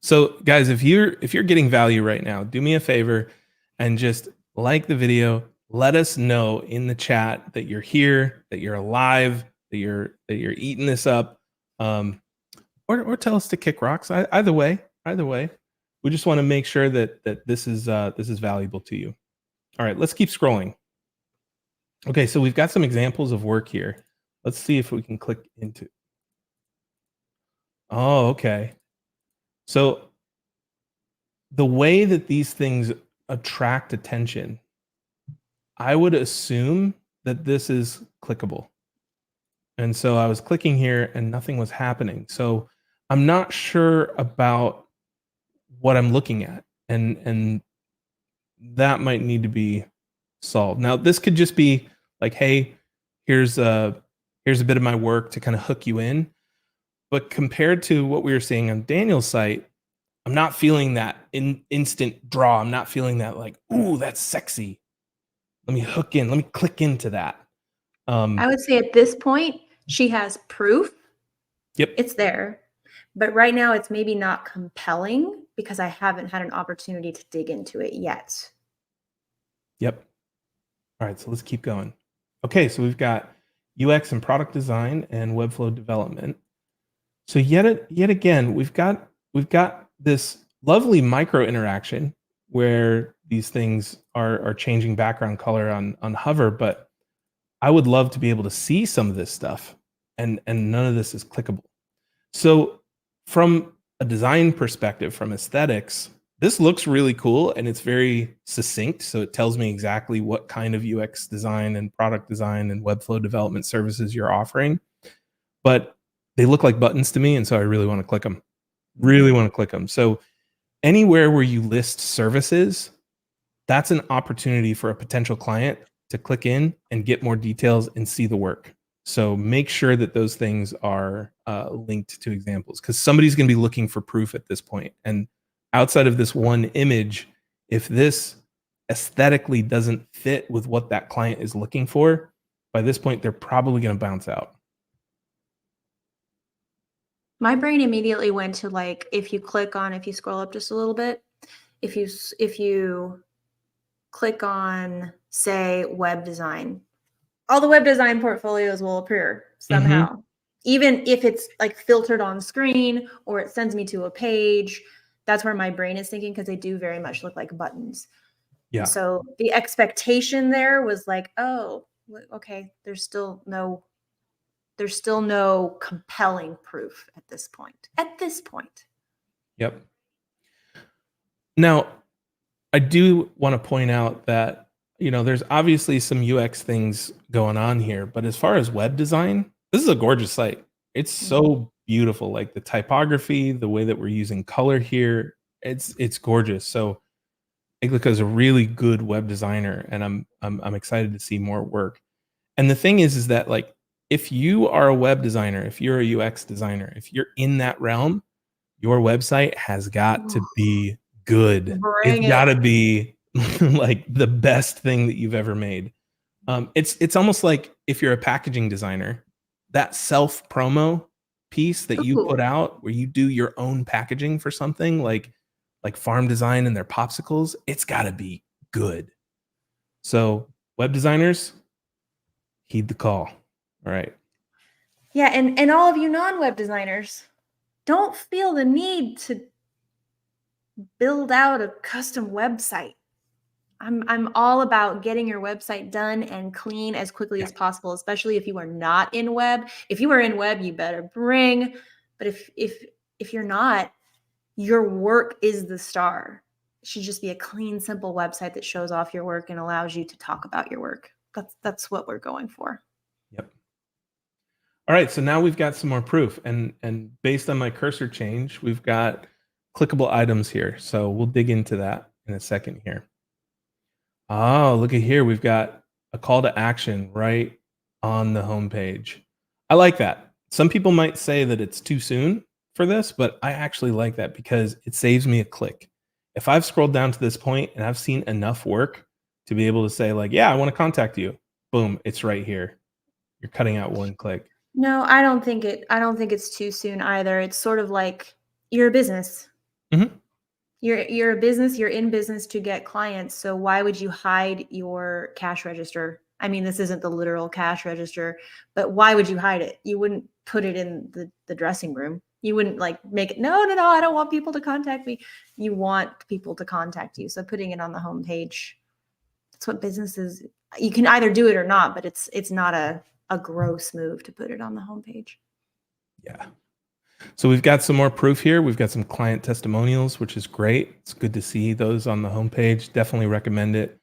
So guys, if you're getting value right now, do me a favor and just like the video. Let us know in the chat that you're here, that you're alive, that you're eating this up, or tell us to kick rocks. Either way, we just want to make sure that this is valuable to you. All right, let's keep scrolling. Okay, so we've got some examples of work here. Let's see if we can click into. Oh, okay. So the way that these things attract attention, I would assume that this is clickable. And so I was clicking here and nothing was happening. So I'm not sure about what I'm looking at. And that might need to be solved. Now, this could just be like, hey, here's a here's a bit of my work to kind of hook you in. But compared to what we were seeing on Daniel's site, I'm not feeling that instant draw. I'm not feeling that like, ooh, that's sexy. Let me hook in. Let me click into that. I would say at this point, she has proof. Yep. It's there. But right now, it's maybe not compelling because I haven't had an opportunity to dig into it yet. Yep. All right. So let's keep going. Okay. So we've got UX and product design and Webflow development. So yet again, we've got this lovely micro interaction where these things are changing background color on hover, but I would love to be able to see some of this stuff, and none of this is clickable. So from a design perspective, from aesthetics, this looks really cool and it's very succinct. So it tells me exactly what kind of UX design and product design and Webflow development services you're offering. But they look like buttons to me, and so I really want to click them. Really want to click them. So anywhere where you list services, that's an opportunity for a potential client to click in and get more details and see the work. So make sure that those things are linked to examples, because somebody's going to be looking for proof at this point. And outside of this one image, if this aesthetically doesn't fit with what that client is looking for, by this point, they're probably going to bounce out. My brain immediately went to like if you scroll up just a little bit, if you click on say web design, all the web design portfolios will appear somehow. Mm-hmm. Even if it's like filtered on screen or it sends me to a page, that's where my brain is thinking because they do very much look like buttons. Yeah. So the expectation there was like, oh, okay, there's still no compelling proof at this point. At this point. Yep. Now, I do want to point out that, there's obviously some UX things going on here, but as far as web design, this is a gorgeous site. It's so beautiful, like the typography, the way that we're using color here, it's gorgeous. So Iglika is a really good web designer, and I'm excited to see more work. And the thing is that like if you are a web designer, if you're a UX designer, if you're in that realm, your website has got to be good. It's Bring got it. to be like the best thing that you've ever made. It's almost like if you're a packaging designer, that self promo piece that you put Ooh. out where you do your own packaging for something like Farm Design and their popsicles, it's got to be good. So web designers, heed the call. All right. Yeah, and all of you non-web designers, don't feel the need to build out a custom website. I'm all about getting your website done and clean as quickly Yeah. as possible, especially if you are not in web. If you are in web, you better bring. But if you're not, your work is the star. It should just be a clean, simple website that shows off your work and allows you to talk about your work. That's what we're going for. Yep. All right, so now we've got some more proof, and based on my cursor change, we've got clickable items here. So we'll dig into that in a second here. Oh, look at here. We've got a call to action right on the homepage. I like that. Some people might say that it's too soon for this, but I actually like that because it saves me a click. If I've scrolled down to this point and I've seen enough work to be able to say like, yeah, I want to contact you. Boom, it's right here. You're cutting out one click. No, I don't think it's too soon either. It's sort of like you're a business. Mhm. You're a business, you're in business to get clients. So why would you hide your cash register? I mean, this isn't the literal cash register, but why would you hide it? You wouldn't put it in the dressing room. You wouldn't like make it, no, no, no, I don't want people to contact me. You want people to contact you. So putting it on the homepage, that's what businesses, you can either do it or not, but it's not a gross move to put it on the homepage. Yeah. So we've got some more proof here. We've got some client testimonials, which is great. It's good to see those on the homepage. Definitely recommend it.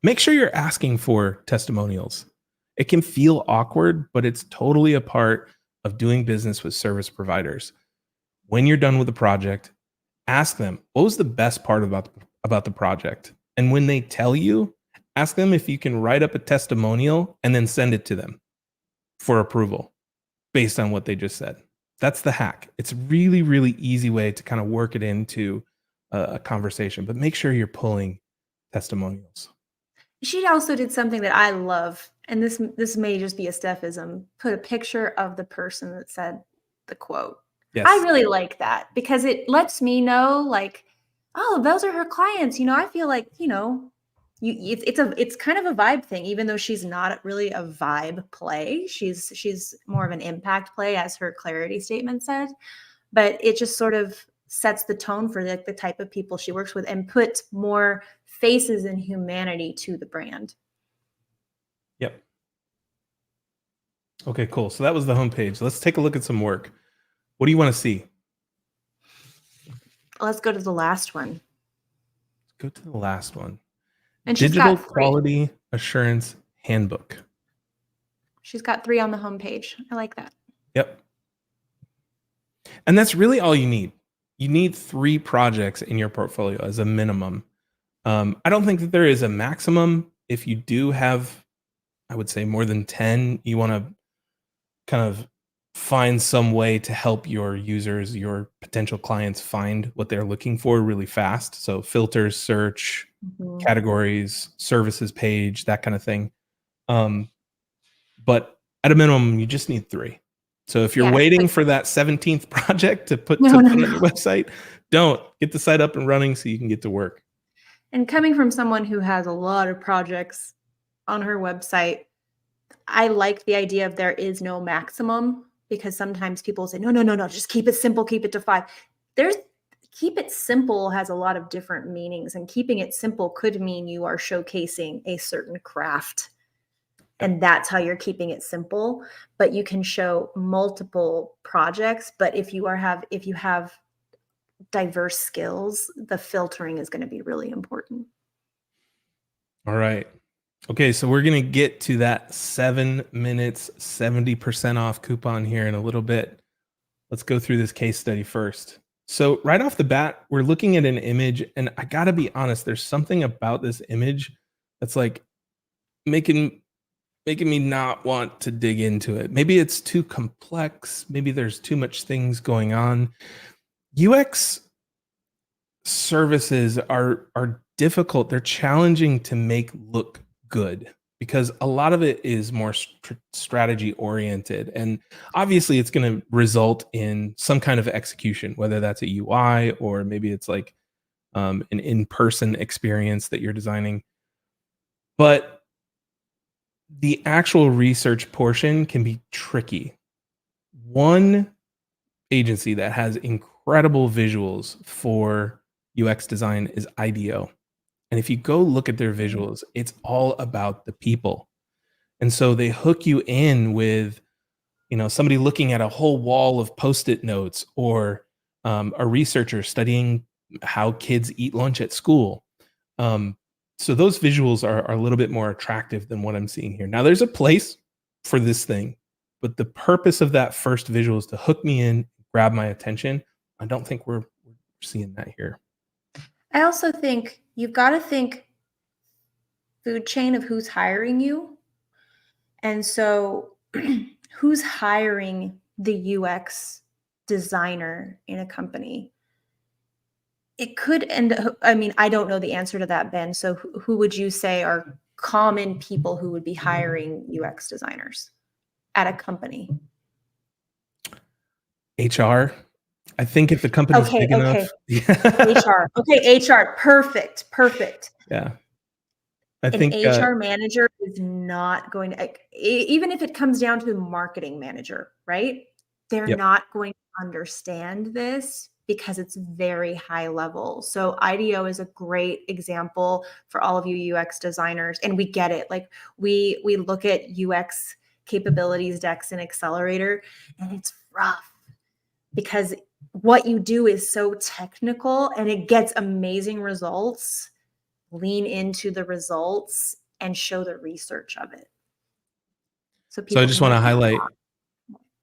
Make sure you're asking for testimonials. It can feel awkward, but it's totally a part of doing business with service providers. When you're done with the project, ask them, what was the best part about the project? And when they tell you, ask them if you can write up a testimonial and then send it to them for approval based on what they just said. That's the hack. It's a really, really easy way to kind of work it into a conversation, but make sure you're pulling testimonials. She also did something that I love, and this may just be a Stephism, put a picture of the person that said the quote. Yes. I really like that because it lets me know, like, oh, those are her clients. I feel like, it's kind of a vibe thing, even though she's not really a vibe play. She's more of an impact play, as her clarity statement said. But it just sort of sets the tone for the type of people she works with and puts more faces and humanity to the brand. Yep. Okay, cool. So that was the homepage. Let's take a look at some work. What do you want to see? Let's go to the last one. Go to the last one. And she's Digital got 3. Quality Assurance Handbook. She's got 3 on the homepage. I like that. Yep. And that's really all you need. You need 3 projects in your portfolio as a minimum. I don't think that there is a maximum. If you do have, I would say, more than 10, you want to kind of find some way to help your users, your potential clients, find what they're looking for really fast. So filters, search, categories, services page, that kind of thing. But at a minimum, you just need 3. So if you're waiting for that 17th project to put on your website, don't. Get the site up and running so you can get to work. And coming from someone who has a lot of projects on her website, I like the idea of there is no maximum, because sometimes people say, no, just keep it simple, keep it to 5. Keep it simple has a lot of different meanings, and keeping it simple could mean you are showcasing a certain craft, and that's how you're keeping it simple. But you can show multiple projects. But if you have diverse skills, the filtering is going to be really important. All right. Okay, so we're going to get to that 7 minutes, 70% off coupon here in a little bit. Let's go through this case study first. So right off the bat, we're looking at an image, and I got to be honest, there's something about this image that's like making me not want to dig into it. Maybe it's too complex. Maybe there's too much things going on. UX services are difficult. They're challenging to make look good because a lot of it is more strategy oriented, and obviously it's going to result in some kind of execution, whether that's a UI or maybe it's like an in-person experience that you're designing. But the actual research portion can be tricky. One agency that has incredible visuals for UX design is IDEO. And if you go look at their visuals, it's all about the people. And so they hook you in with, somebody looking at a whole wall of Post-it notes, or a researcher studying how kids eat lunch at school. So those visuals are a little bit more attractive than what I'm seeing here. Now, there's a place for this thing, but the purpose of that first visual is to hook me in, grab my attention. I don't think we're seeing that here. I also think you've got to think food chain of who's hiring you. And so who's hiring the UX designer in a company? It could, and I mean, I don't know the answer to that, Ben. So who would you say are common people who would be hiring UX designers at a company? HR. I think if the company's big enough. HR. Okay, HR. Perfect. Yeah. An HR manager is not going to, even if it comes down to the marketing manager, right? They're not going to understand this because it's very high level. So IDEO is a great example for all of you UX designers, and we get it. Like we look at UX capabilities decks in Accelerator, and it's rough. because what you do is so technical and it gets amazing results. Lean into the results and show the research of it. So So I people just can want to make more. highlight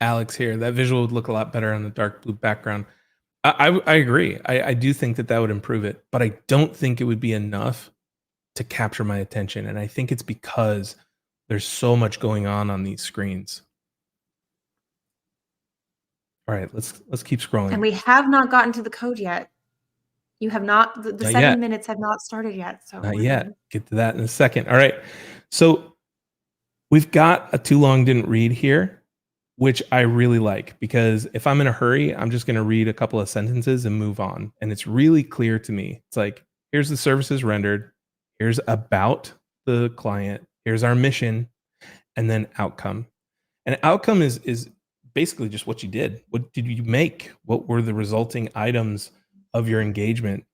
Alex here. That visual would look a lot better on the dark blue background. I agree. I do think that would improve it, but I don't think it would be enough to capture my attention. And I think it's because there's so much going on these screens. All right, let's keep scrolling. And we have not gotten to the code yet. You have not, the Not 7 yet. minutes have not started yet. So Not we're yet. good. Get to that in a second. All right. So we've got a too long didn't read here, which I really like, because if I'm in a hurry, I'm just going to read a couple of sentences and move on. And it's really clear to me. It's like, here's the services rendered, here's about the client, here's our mission, and then outcome. And outcome is basically just what you did. What did you make? What were the resulting items of your engagement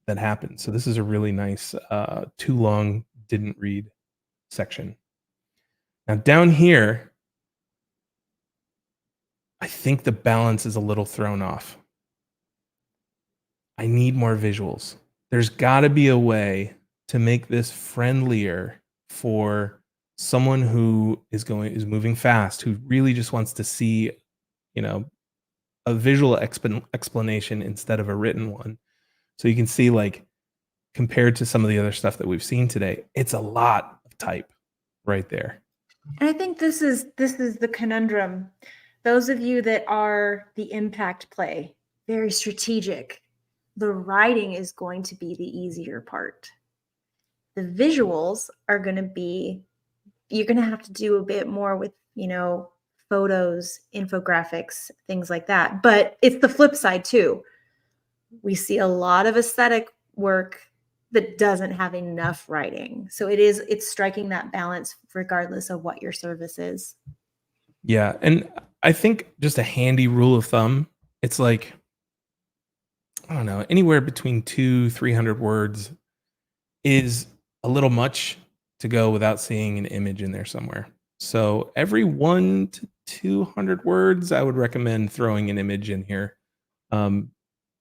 that happened? So this is a really nice too long didn't read section. Now down here, I think the balance is a little thrown off. I need more visuals. There's got to be a way to make this friendlier for someone who is moving fast, who really just wants to see, a visual explanation instead of a written one. So you can see, like, compared to some of the other stuff that we've seen today, it's a lot of type right there. And I think this is the conundrum. Those of you that are the impact play, very strategic, the writing is going to be the easier part. The visuals are going to be, you're going to have to do a bit more with, photos, infographics, things like that. But it's the flip side too. We see a lot of aesthetic work that doesn't have enough writing. So it's striking that balance regardless of what your service is. Yeah. And I think just a handy rule of thumb, it's like, I don't know, anywhere between 200-300 words is a little much to go without seeing an image in there somewhere. So every 1 to 200 words, I would recommend throwing an image in here. And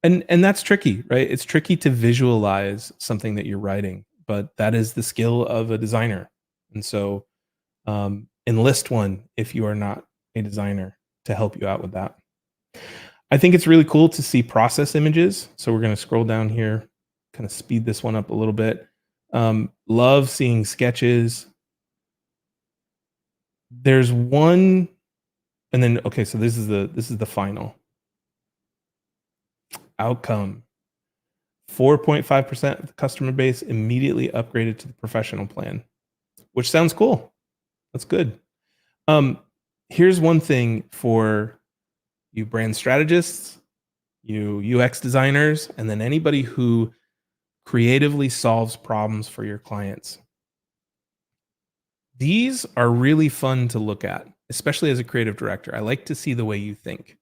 that's tricky, right? It's tricky to visualize something that you're writing, but that is the skill of a designer. And so enlist one if you are not a designer to help you out with that. I think it's really cool to see process images. So we're going to scroll down here, kind of speed this one up a little bit. Love seeing sketches. There's one, and then, okay, so this is the final outcome. 4.5% of the customer base immediately upgraded to the professional plan, which sounds cool. That's good. Here's one thing for you brand strategists, you UX designers, and then anybody who creatively solves problems for your clients. These are really fun to look at, especially as a creative director. I like to see the way you think.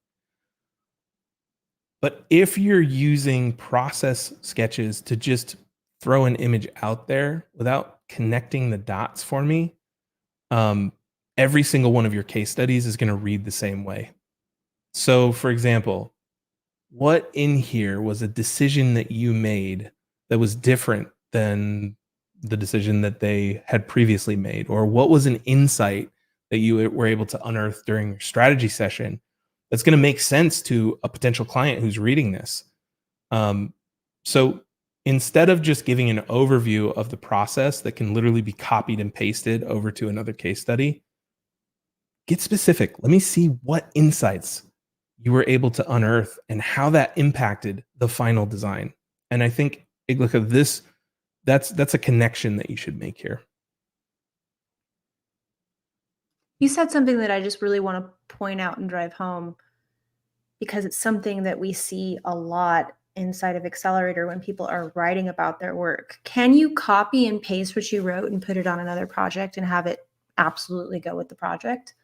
But if you're using process sketches to just throw an image out there without connecting the dots for me, every single one of your case studies is going to read the same way. So, for example, what in here was a decision that you made that was different than the decision that they had previously made? Or what was an insight that you were able to unearth during your strategy session that's going to make sense to a potential client who's reading this? So instead of just giving an overview of the process that can literally be copied and pasted over to another case study, get specific. Let me see what insights you were able to unearth and how that impacted the final design. And I think, Iglika, that's a connection that you should make here. You said something that I just really want to point out and drive home, because it's something that we see a lot inside of Accelerator when people are writing about their work. Can you copy and paste what you wrote and put it on another project and have it absolutely go with the project?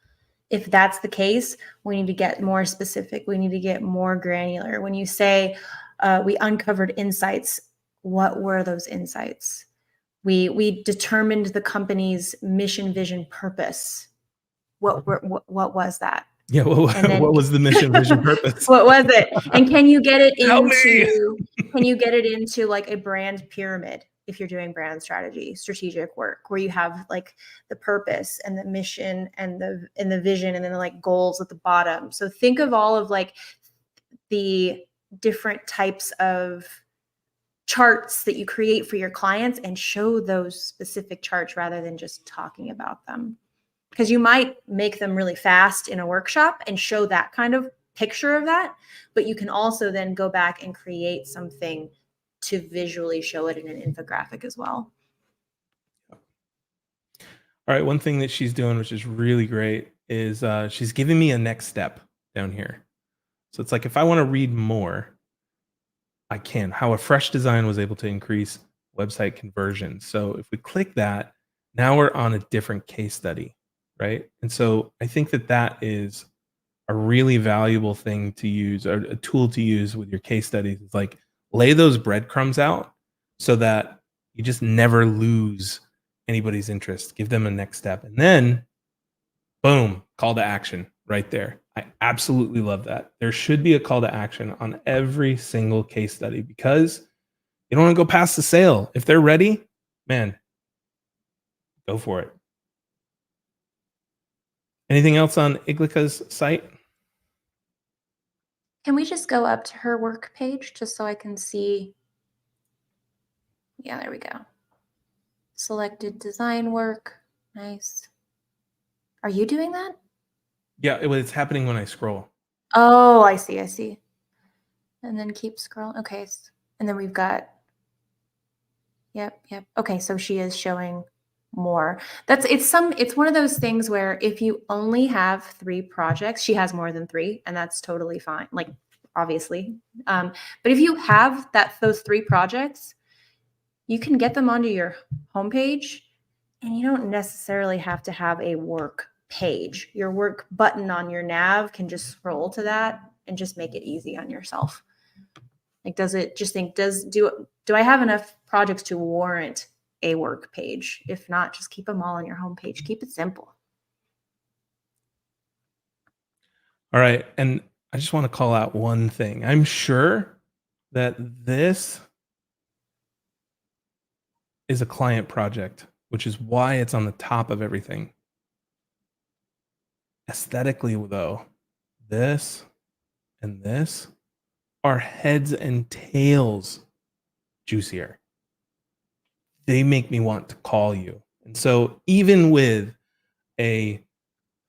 If that's the case, we need to get more specific. We need to get more granular. When you say we uncovered insights, what were those insights? We determined the company's mission, vision, purpose. What was that? Yeah. And then What was the mission, vision, purpose? what was it? And can you get it Help me. into like a brand pyramid if you're doing brand strategy, strategic work, where you have like the purpose and the mission and the vision and then like goals at the bottom. So think of all of like the different types of charts that you create for your clients and show those specific charts rather than just talking about them. Because you might make them really fast in a workshop and show that kind of picture of that, but you can also then go back and create something to visually show it in an infographic as well. All right. One thing that she's doing, which is really great, is she's giving me a next step down here. So it's like, if I want to read more, I can. How a fresh design was able to increase website conversion. So if we click that, now we're on a different case study, right? And so I think that that is a really valuable thing to use, or a tool to use with your case studies. It's like, lay those breadcrumbs out so that you just never lose anybody's interest. Give them a next step. And then boom, call to action right there. I absolutely love that. There should be a call to action on every single case study, because you don't want to go past the sale. If they're ready, man, go for it. Anything else on Iglika's site? Can we just go up to her work page just so I can see? Yeah, there we go. Selected design work. Nice. Are you doing that? Yeah, it's happening when I scroll. Oh, I see. I see. And then keep scrolling. Okay. And then we've got, yep. Okay. So she is showing more. It's one of those things where if you only have 3 projects, she has more than 3, and that's totally fine. Like, obviously. But if you have those 3 projects, you can get them onto your homepage, and you don't necessarily have to have a work page. Your work button on your nav can just scroll to that and just make it easy on yourself. Like, do I have enough projects to warrant a work page? If not, just keep them all on your homepage. Keep it simple. All right. And I just want to call out one thing. I'm sure that this is a client project, which is why it's on the top of everything. Aesthetically, though, this and this are heads and tails juicier. They make me want to call you. And so, even with a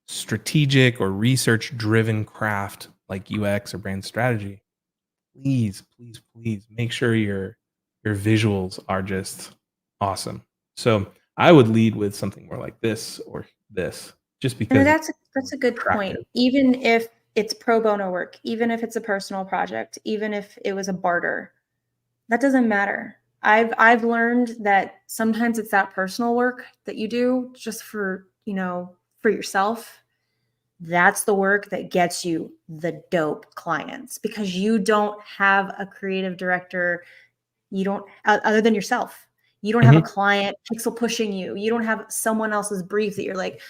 strategic or research driven craft like UX or brand strategy, please make sure your visuals are just awesome. So I would lead with something more like this or this, just And because that's a good point. attractive. Even if it's pro bono work, even if it's a personal project, even if it was a barter, that doesn't matter. I've learned that sometimes it's that personal work that you do just for, for yourself. That's the work that gets you the dope clients, because you don't have a creative director, you don't, other than yourself. You don't have a Mhm. client pixel pushing you. You don't have someone else's brief that you're like,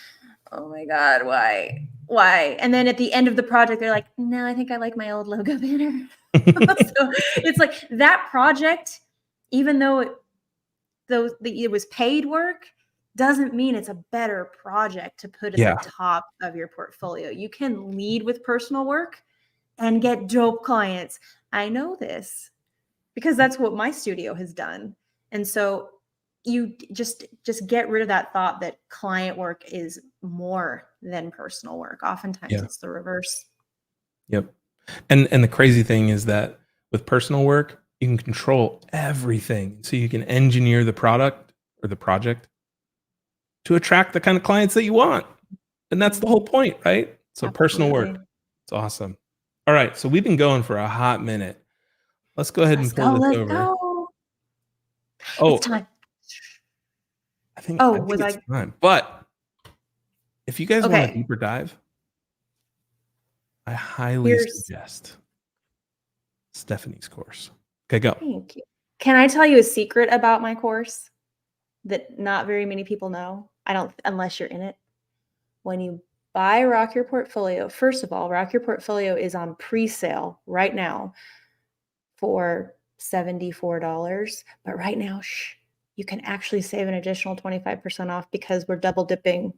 oh my God, why? Why? And then at the end of the project, they're like, no, I think I like my old logo banner. So it's like that project, even though it was paid work, doesn't mean it's a better project to put at the Yeah. top of your portfolio. You can lead with personal work and get dope clients. I know this because that's what my studio has done. And so you just get rid of that thought that client work is more than personal work. Oftentimes Yeah. it's the reverse. Yep. And the crazy thing is that with personal work, you can control everything. So you can engineer the product or the project to attract the kind of clients that you want. And that's the whole point, right? So personal Absolutely. work. It's awesome. All right. So we've been going for a hot minute. Let's go ahead and Let's pull go. this Let's over. go. It's Oh, time. I think Oh, I think was it's I time. But if you guys want a okay? deeper dive, I highly Here's suggest Stephanie's course. Okay, go. Thank you. Can I tell you a secret about my course that not very many people know? I don't, unless you're in it. When you buy Rock Your Portfolio. First of all, Rock Your Portfolio is on pre-sale right now for $74. But right now, you can actually save an additional 25% off because we're double dipping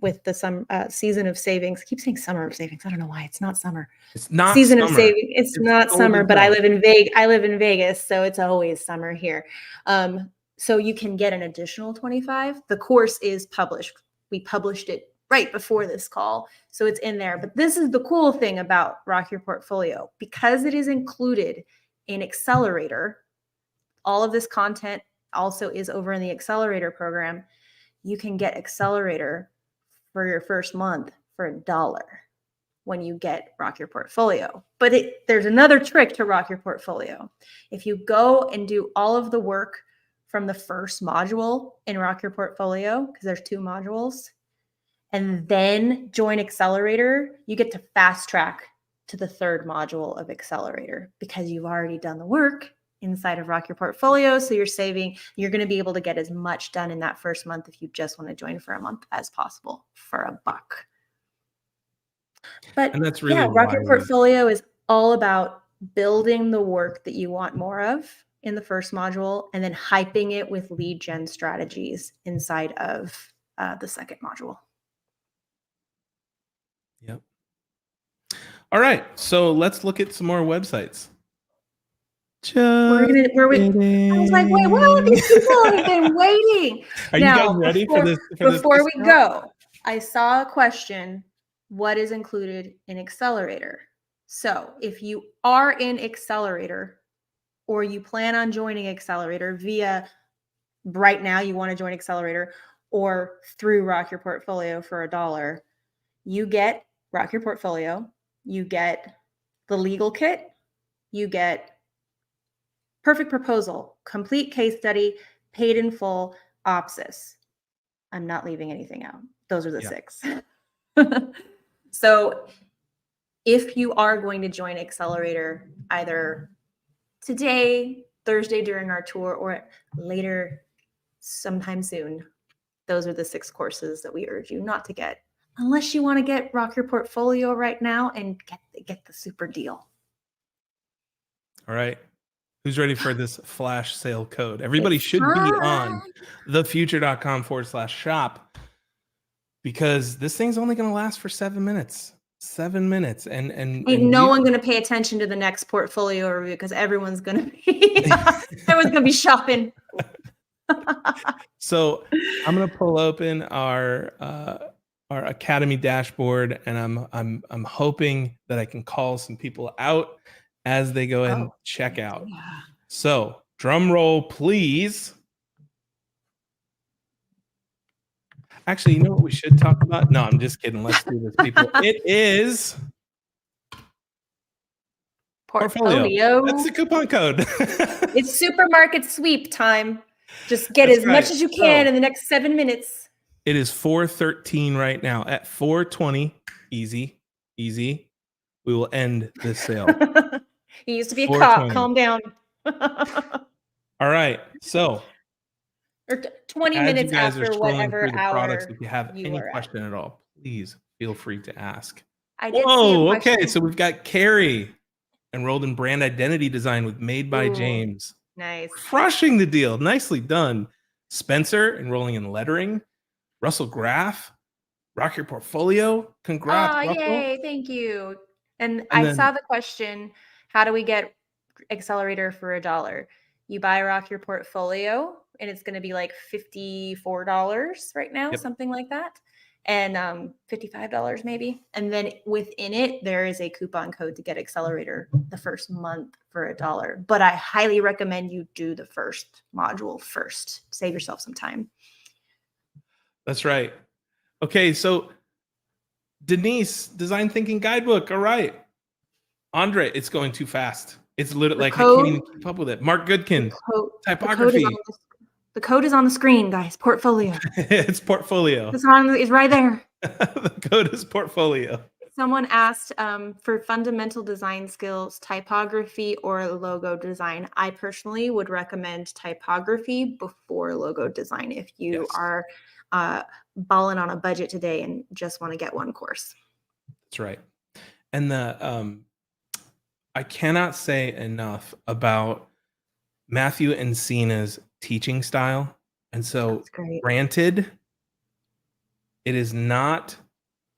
with the season of savings. I keep saying summer of savings. I don't know why. It's not summer. It's not Season summer. of savings. It's not cold summer, as but hell. I live in Vegas, so it's always summer here. So you can get an additional 25. The course is published. We published it right before this call, so it's in there. But this is the cool thing about Rock Your Portfolio. Because it is included in Accelerator, all of this content also is over in the Accelerator program. You can get Accelerator for your first month for $1 when you get Rock Your Portfolio. But there's another trick to Rock Your Portfolio. If you go and do all of the work from the first module in Rock Your Portfolio, because there's 2 modules, and then join Accelerator, you get to fast track to the 3rd module of Accelerator because you've already done the work inside of Rock Your Portfolio. So you're going to be able to get as much done in that first month if you just want to join for a month as possible for $1. But And that's really Rock Your Portfolio is all about building the work that you want more of in the first module and then hyping it with lead gen strategies inside of the 2nd module. Yep. All right. So let's look at some more websites. I was like, wait, what? These people have been waiting. Are you guys ready for this? Before we go, I saw a question. What is included in Accelerator? So if you are in Accelerator or you plan on joining Accelerator via right now, you want to join Accelerator or through Rock Your Portfolio for $1, you get Rock Your Portfolio, you get the legal kit, you get perfect proposal, complete case study, paid in full, OPSIS. I'm not leaving anything out. Those are the 6. So if you are going to join Accelerator either today, Thursday during our tour, or later sometime soon, those are the 6 courses that we urge you not to get unless you want to get Rock Your Portfolio right now and get the super deal. All right. Who's ready for this flash sale code? Everybody should be on thefuture.com/shop because this thing's only going to last for 7 minutes. 7 minutes. And no one going to pay attention to the next portfolio review because everyone's going to be shopping. So I'm going to pull open our Academy dashboard, and I'm hoping that I can call some people out as they go and check out. Yeah. So drum roll, please. Actually, you know what we should talk about? No, I'm just kidding. Let's do this, people. It is Portfolio. That's the coupon code. It's supermarket sweep time. Just get as much as you can in the next 7 minutes. It is 4:13 right now. At 4:20, easy, we will end this sale. He used to be a cop. Calm down. All right. So, or 20 minutes after whatever hour products, if you have any question at all, please feel free to ask. I did see a question. Okay. So we've got Carrie enrolled in brand identity design with Made by James. Nice. Crushing the deal. Nicely done. Spencer enrolling in lettering. Russell Graff, Rock Your Portfolio. Congrats, Russell. Yay. Thank you. And I saw the question, how do we get Accelerator for $1? You buy Rock Your Portfolio, and it's going to be like $54 right now, something like that. And $55 maybe. And then within it, there is a coupon code to get Accelerator the first month for $1. But I highly recommend you do the first module first. Save yourself some time. That's right. Okay, so Denise, Design Thinking Guidebook. All right. Andre, it's going too fast. It's literally like I can't even keep up with it. Mark Goodkin, typography. The code is on the screen, guys. Portfolio. It's Portfolio. It's right there. The code is Portfolio. Someone asked for fundamental design skills, typography or logo design. I personally would recommend typography before logo design if you are balling on a budget today and just want to get one course. That's right. And I cannot say enough about Matthew and Sina's teaching style. And so, That's great. granted, it is not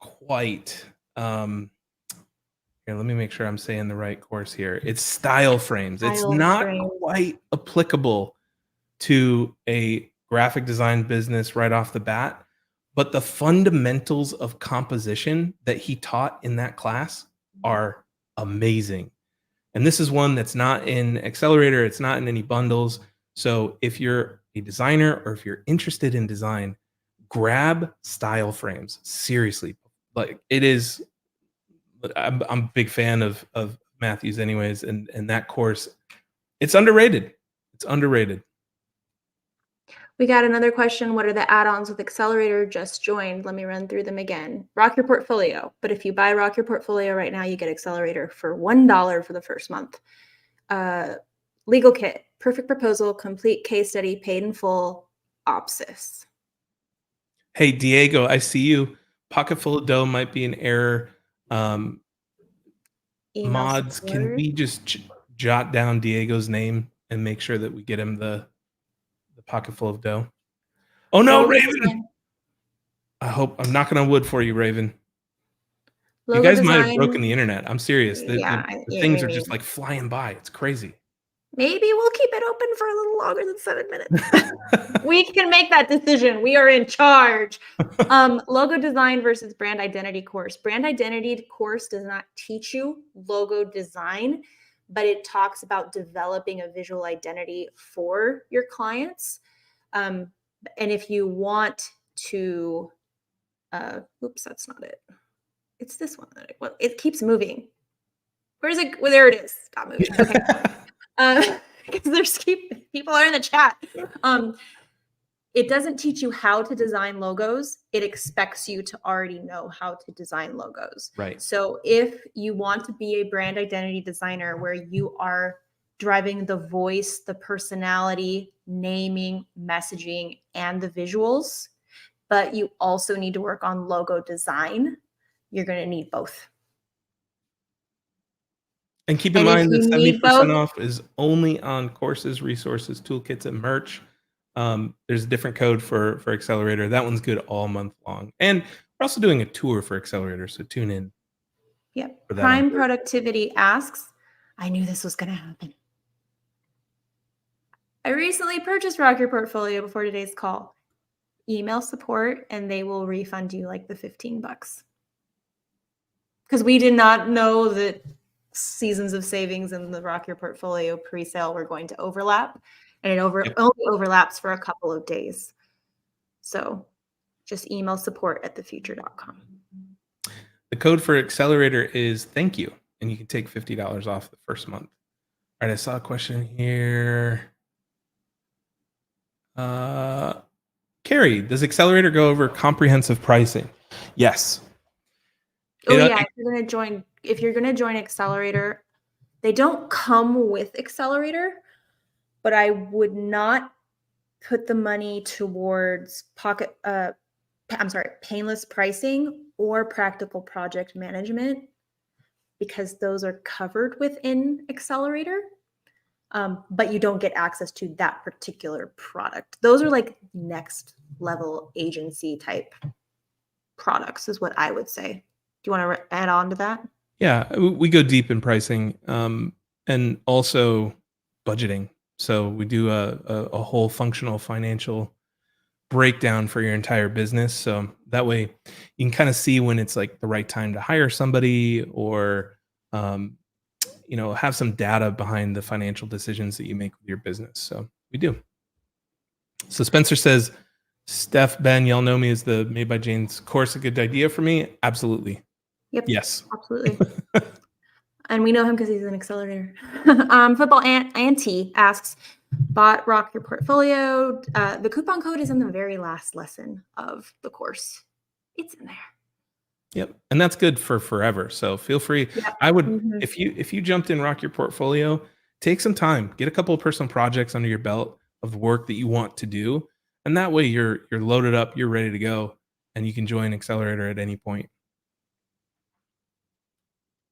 quite here, let me make sure I'm saying the right course here. It's style frames. It's Style not frame. quite applicable to a graphic design business right off the bat, but the fundamentals of composition that he taught in that class are amazing. And this is one that's not in Accelerator, it's not in any bundles. So if you're a designer or if you're interested in design, grab style frames. Seriously. Like, it is, I'm a big fan of Matthews anyways, and that course, it's underrated. It's underrated. We got another question. What are the add-ons with Accelerator? Just joined. Let me run through them again. Rock Your Portfolio. But if you buy Rock Your Portfolio right now, you get Accelerator for $1 for the first month. Legal Kit. Perfect Proposal. Complete Case Study. Paid in full. OPSIS. Hey, Diego, I see you. Pocket full of dough might be an error. Mods, support. can we just jot down Diego's name and make sure that we get him the pocket full of dough? Oh no, Raven! I hope I'm knocking on wood for you, Raven. You guys might have broken the internet. I'm serious. The things are just like flying by. It's crazy. Maybe we'll keep it open for a little longer than 7 minutes. We can make that decision. We are in charge. Logo design versus brand identity course. Brand identity course does not teach you logo design, but it talks about developing a visual identity for your clients. And if you want to, oops, that's not it. It's this one. Well, it keeps moving. Where is it? Well, there it is. Stop moving. Okay. Because there's people are in the chat. It doesn't teach you how to design logos. It expects you to already know how to design logos. Right. So if you want to be a brand identity designer where you are driving the voice, the personality, naming, messaging, and the visuals, but you also need to work on logo design, you're going to need both. And keep in mind that 70% off is only on courses, resources, toolkits, and merch. There's a different code for Accelerator. That one's good all month long. And we're also doing a tour for Accelerator, so tune in. Yep. Prime Productivity asks, I knew this was going to happen. I recently purchased Rock Your Portfolio before today's call. Email support and they will refund you like the $15. Because we did not know that Seasons of Savings and the Rock Your Portfolio pre-sale were going to overlap, and it only overlaps for a couple of days. So just email support@thefuture.com. The code for Accelerator is thank you, and you can take $50 off the first month. All right, I saw a question here. Carrie, does Accelerator go over comprehensive pricing? Yes. Oh yeah, if you're gonna join Accelerator, they don't come with Accelerator, but I would not put the money towards painless pricing or practical project management, because those are covered within Accelerator. But you don't get access to that particular product. Those are like next level agency type products is what I would say. Do you want to add on to that? Yeah, we go deep in pricing and also budgeting. So we do a whole functional financial breakdown for your entire business. So that way you can kind of see when it's like the right time to hire somebody or, have some data behind the financial decisions that you make with your business. So we do. So Spencer says, Steph, Ben, y'all know me as the Made by Jane's course a good idea for me? Absolutely. Yep. Yes. Absolutely. And we know him because he's an Accelerator. Football Auntie asks, bought Rock Your Portfolio. The coupon code is in the very last lesson of the course. It's in there. Yep. And that's good for forever. So feel free. Yep. I would, if you jumped in Rock Your Portfolio, take some time, get a couple of personal projects under your belt of work that you want to do. And that way you're loaded up, you're ready to go, and you can join Accelerator at any point.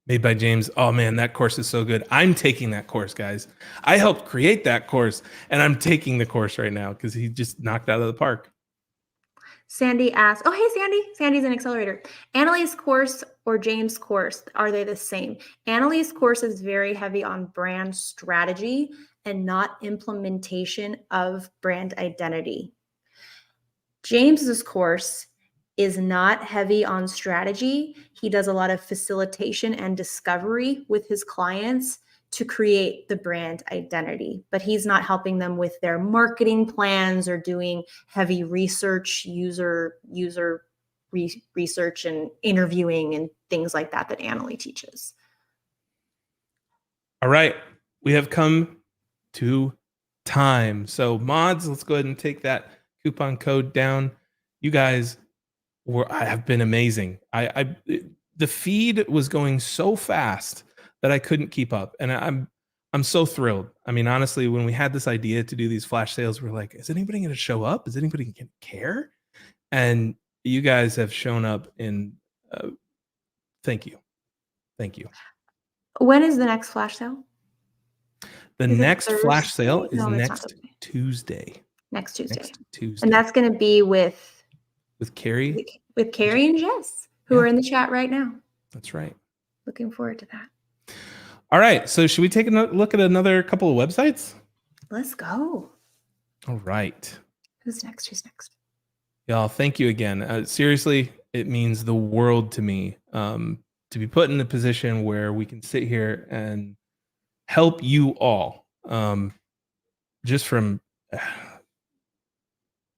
Made by James. Oh man, that course is so good. I'm taking that course, guys. I helped create that course, and I'm taking the course right now because he just knocked out of the park. Sandy asked, oh, hey, Sandy. Sandy's an accelerator. Annalise course or James course, are they the same? Annalise course is very heavy on brand strategy and not implementation of brand identity. James's course is not heavy on strategy. He does a lot of facilitation and discovery with his clients to create the brand identity, but he's not helping them with their marketing plans or doing heavy research, user research and interviewing and things like that Annalie teaches. All right, we have come to time. So mods, let's go ahead and take that coupon code down. You guys have been amazing. The feed was going so fast that I couldn't keep up, and I'm so thrilled. I mean, honestly, when we had this idea to do these flash sales, we're like, is anybody going to show up? Is anybody going to care? And you guys have shown up in. Thank you. When is the next flash sale? The next flash sale is next Tuesday. Next Tuesday. And that's going to be with Carrie. With Carrie and Jess, who are in the chat right now. That's right. Looking forward to that. All right. So should we take a look at another couple of websites? Let's go. All right. Who's next? Y'all, thank you again. Seriously, it means the world to me to be put in a position where we can sit here and help you all just from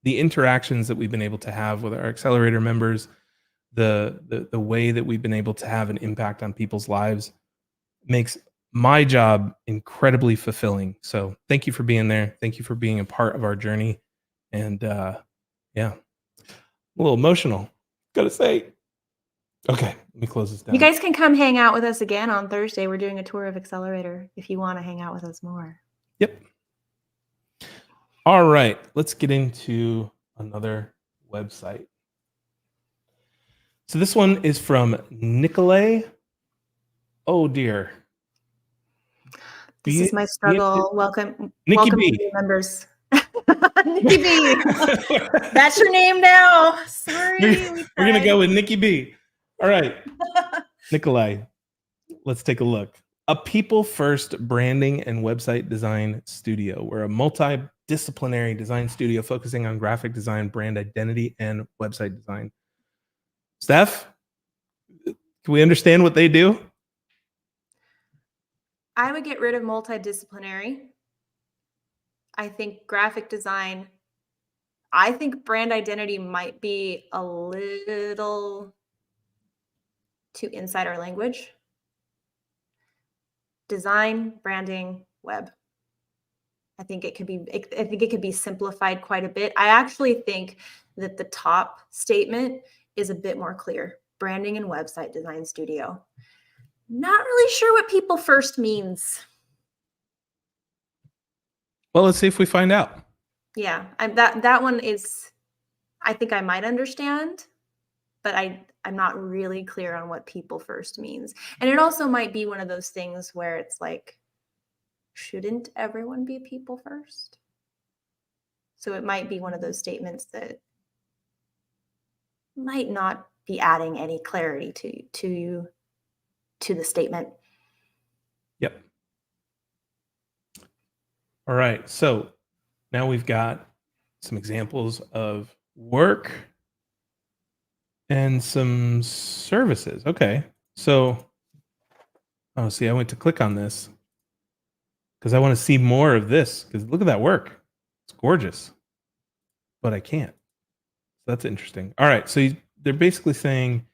the interactions that we've been able to have with our accelerator members, the way that we've been able to have an impact on people's lives makes my job incredibly fulfilling. So thank you for being there. Thank you for being a part of our journey. And yeah, a little emotional, gotta say. Okay, let me close this down. You guys can come hang out with us again on Thursday. We're doing a tour of Accelerator if you want to hang out with us more. Yep. All right, let's get into another website. So this one is from Nikolai. Oh dear. This is my struggle. Welcome, Nikki B. New members. Nikki B. That's your name now. Sorry. We're gonna go with Nikki B. All right, Nikolai. Let's take a look. A people-first branding and website design studio. We're a multidisciplinary design studio focusing on graphic design, brand identity, and website design. Steph, can we understand what they do? I would get rid of multidisciplinary. I think graphic design, I think brand identity might be a little too inside our language. Design, branding, web. I think it could be simplified quite a bit. I actually think that the top statement is a bit more clear. Branding and website design studio. Not really sure what people first means. Well, let's see if we find out. Yeah, that one is, I think I might understand, but I'm not really clear on what people first means. And it also might be one of those things where it's like, shouldn't everyone be people first? So it might be one of those statements that might not be adding any clarity to the statement. Yep. All right. So now we've got some examples of work and some services. Okay. So, oh, see, I went to click on this because I want to see more of this, because look at that work. It's gorgeous, but I can't. So that's interesting. All right. So they're basically saying,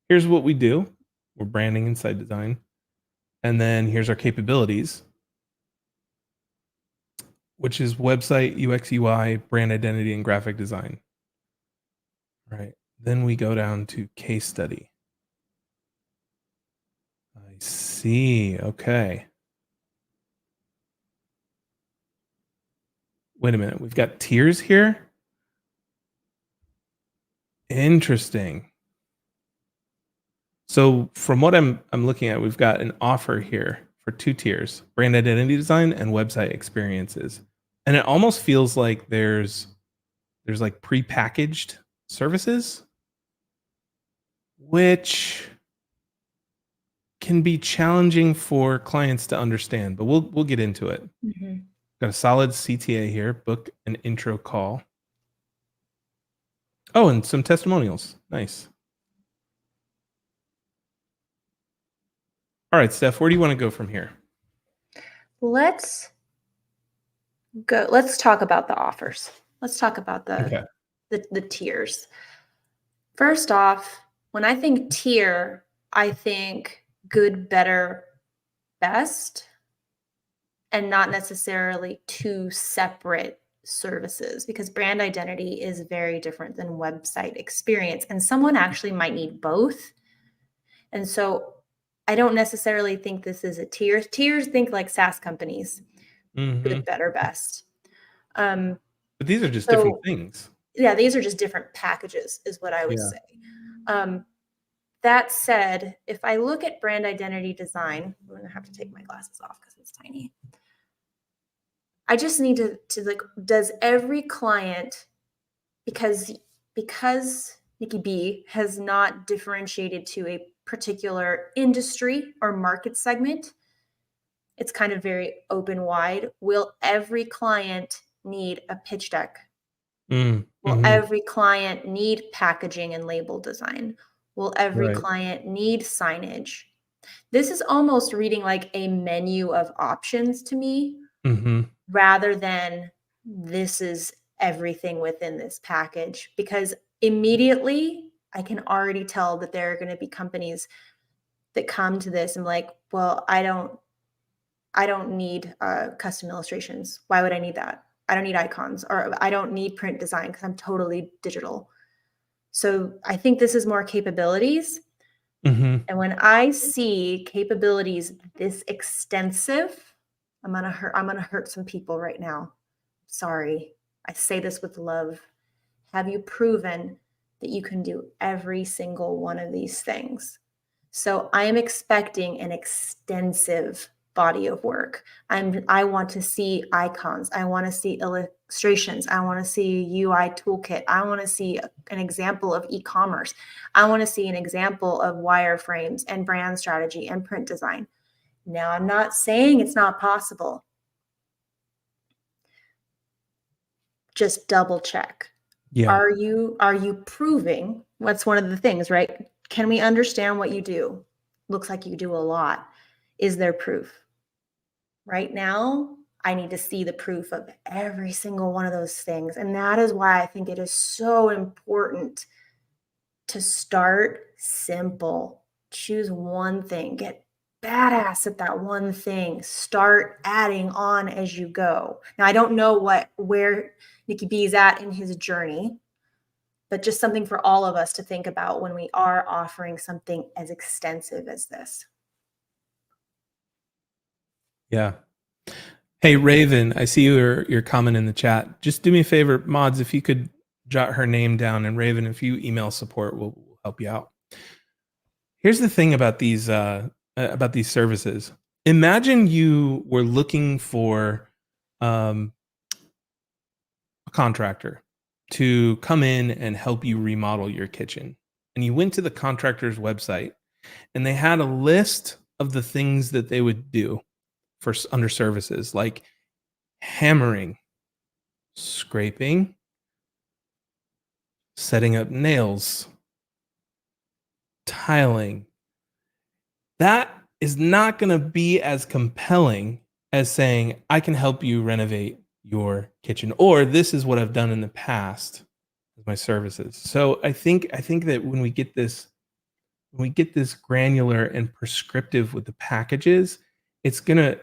here's what we do. We're branding and site design. And then here's our capabilities, which is website, UX, UI, brand identity, and graphic design. All right. Then we go down to case study. I see. Okay. Wait a minute. We've got tiers here. Interesting. So from what I'm looking at, we've got an offer here for 2 tiers: brand identity design and website experiences. And it almost feels like there's like prepackaged services, which can be challenging for clients to understand, but we'll get into it. Mhm. Got a solid CTA here, book an intro call. Oh, and some testimonials. Nice. All right, Steph, where do you want to go from here? Let's go. Let's talk about the offers. Let's talk about Okay. the tiers. First off, when I think tier, I think good, better, best, and not necessarily two separate services, because brand identity is very different than website experience. And someone actually might need both. And so I don't necessarily think this is a tier. Tiers, think like SaaS companies, good, Mhm. better, best. Um, But these are just different so things. yeah, these are just different packages, is what I would Yeah. say. Um, that said, if I look at brand identity design, I'm gonna have to take my glasses off because it's tiny. I just need to like, does every client, because Nikki B has not differentiated to a particular industry or market segment, it's kind of very open wide. Will every client need a pitch deck? Will Mhm. every client need packaging and label design? Will every Right. client need signage? This is almost reading like a menu of options to me, Mhm. rather than this is everything within this package, because immediately I can already tell that there are going to be companies that come to this and like, well, I don't need custom illustrations. Why would I need that? I don't need icons, or I don't need print design because I'm totally digital. So I think this is more capabilities. Mhm. And when I see capabilities this extensive, I'm gonna hurt some people right now. Sorry. I say this with love. Have you proven that you can do every single one of these things? So I am expecting an extensive body of work. I want to see icons. I want to see illustrations. I want to see a UI toolkit. I want to see an example of e-commerce. I want to see an example of wireframes and brand strategy and print design. Now, I'm not saying it's not possible. Just double check. Yeah. Are you proving? What's one of the things, right? Can we understand what you do? Looks like you do a lot. Is there proof? Right now, I need to see the proof of every single one of those things. And that is why I think it is so important to start simple. Choose one thing, get badass at that one thing, start adding on as you go. Now, I don't know where Nikki B is at in his journey, but just something for all of us to think about when we are offering something as extensive as this. Yeah. Hey, Raven, I see your comment in the chat. Just do me a favor, mods, if you could jot her name down, and Raven, if you email support, we'll help you out. Here's the thing about these services. Imagine you were looking for um, a contractor to come in and help you remodel your kitchen, and you went to the contractor's website, and they had a list of the things that they would do for under services, like hammering, scraping, setting up nails, tiling. That is not going to be as compelling as saying, I can help you renovate your kitchen, or this is what I've done in the past with my services. So I think that when we get this granular and prescriptive with the packages, it's gonna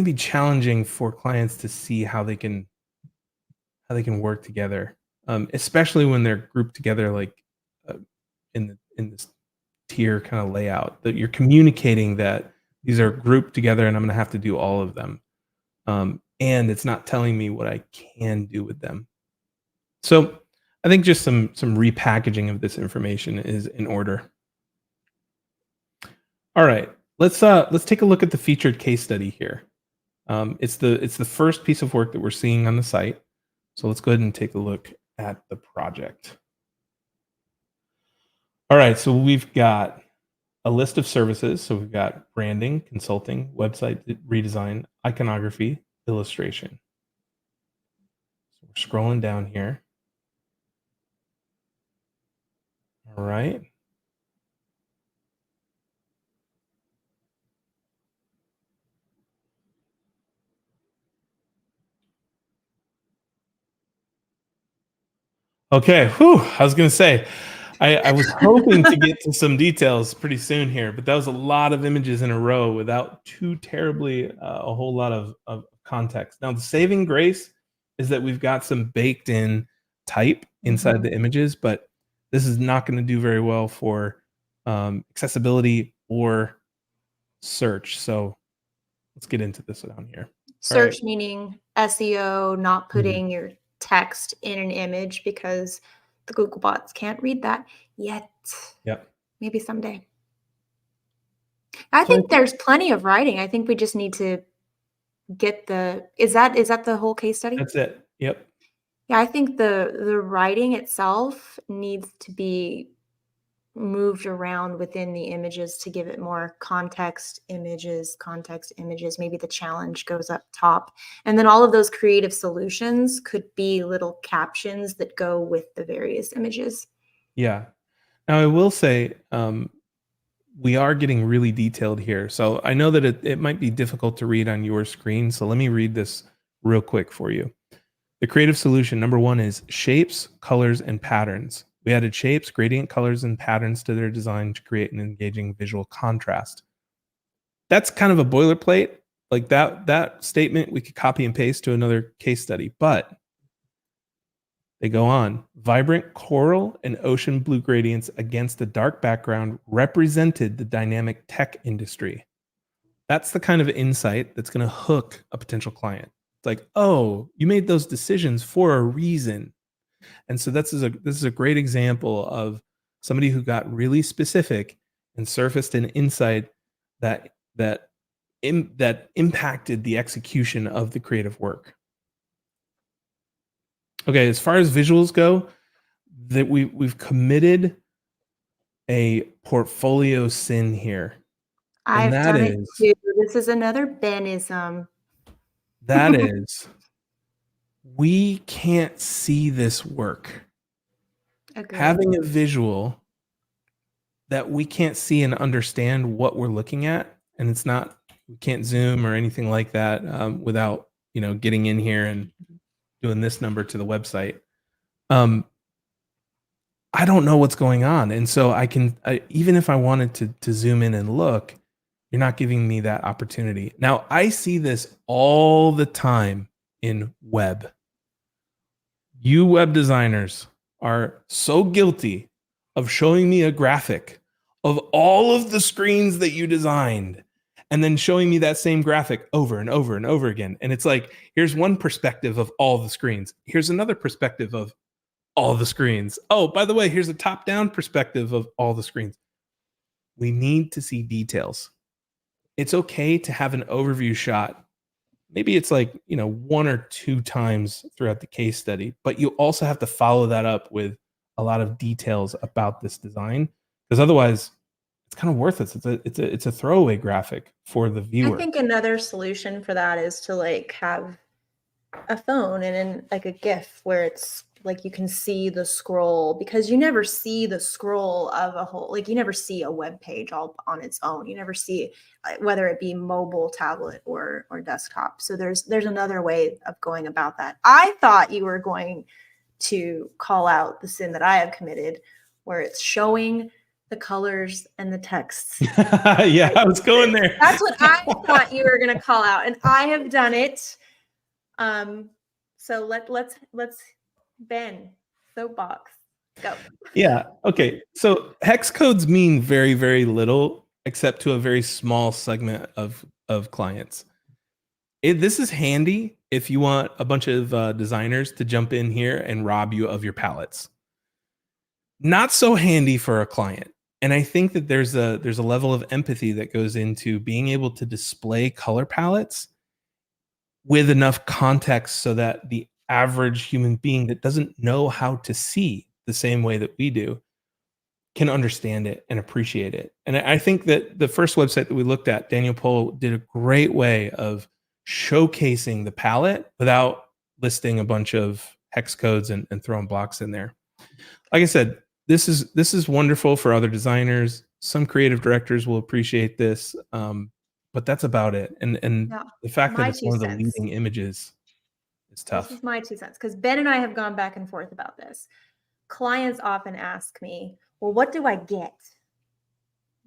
be challenging for clients to see how they can work together, especially when they're grouped together like uh, in this tier kind of layout. That you're communicating that these are grouped together, and I'm going to have to do all of them, and it's not telling me what I can do with them. So I think just some repackaging of this information is in order. All right, let's take a look at the featured case study here. It's the first piece of work that we're seeing on the site. So let's go ahead and take a look at the project. All right, so we've got a list of services. So we've got branding, consulting, website redesign, iconography, illustration. So we're scrolling down here. All right. Okay. Whew. I was going to say, I was hoping to get to some details pretty soon here, but that was a lot of images in a row without too terribly a whole lot of context. Now, the saving grace is that we've got some baked in type inside the images, but this is not going to do very well for accessibility or search. So let's get into this down here. Search meaning SEO, not putting your text in an image because the Google bots can't read that yet. Yep. Maybe someday. I think there's plenty of writing. I think we just need to get the is that the whole case study? That's it. Yep. Yeah, I think the writing itself needs to be moved around within the images to give it more context images. Maybe the challenge goes up top. And then all of those creative solutions could be little captions that go with the various images. Yeah. Now, I will say we are getting really detailed here. So I know that it might be difficult to read on your screen. So let me read this real quick for you. The creative solution, number one, is shapes, colors, and patterns. We added shapes, gradient colors, and patterns to their design to create an engaging visual contrast. That's kind of a boilerplate. Like that statement we could copy and paste to another case study, but they go on. Vibrant coral and ocean blue gradients against a dark background represented the dynamic tech industry. That's the kind of insight that's going to hook a potential client. It's like, oh, you made those decisions for a reason. And so this is a great example of somebody who got really specific and surfaced an insight that impacted the execution of the creative work. Okay, as far as visuals go, that we've committed a portfolio sin here. I've done it too. This is another Benism. That is, we can't see this work. Agreed. Having a visual that we can't see and understand what we're looking at, and it's not, we can't zoom or anything like that without getting in here and doing this number to the website. I don't know what's going on, and so even if I wanted to zoom in and look, you're not giving me that opportunity. Now, I see this all the time in web. You web designers are so guilty of showing me a graphic of all of the screens that you designed and then showing me that same graphic over and over and over again. And it's like, here's one perspective of all the screens. Here's another perspective of all the screens. Oh, by the way, here's a top-down perspective of all the screens. We need to see details. It's okay to have an overview shot. Maybe it's like, one or two times throughout the case study, but you also have to follow that up with a lot of details about this design, because otherwise it's kind of worthless. It's a throwaway graphic for the viewer. I think another solution for that is to have a phone and then a GIF where it's you can see the scroll, because you never see the scroll of a whole, you never see a web page all on its own. You never see whether it be mobile, tablet, or desktop. So there's another way of going about that. I thought you were going to call out the sin that I have committed, where it's showing the colors and the texts. Yeah, I was going there. That's what I thought you were going to call out, and I have done it. So let's Ben, soapbox, go. Yeah. Okay. So hex codes mean very, very little, except to a very small segment of clients. This is handy if you want a bunch of designers to jump in here and rob you of your palettes. not so handy for a client. And I think that there's a level of empathy that goes into being able to display color palettes with enough context so that the average human being that doesn't know how to see the same way that we do can understand it and appreciate it. And I think that the first website that we looked at, Daniel Pohl, did a great way of showcasing the palette without listing a bunch of hex codes and throwing blocks in there. Like I said, this is wonderful for other designers. Some creative directors will appreciate this, but that's about it. And Yeah, the fact that my it's two one of the cents. leading images is This tough. is my 2 cents because Ben and I have gone back and forth about this. Clients often ask me, well, what do I get?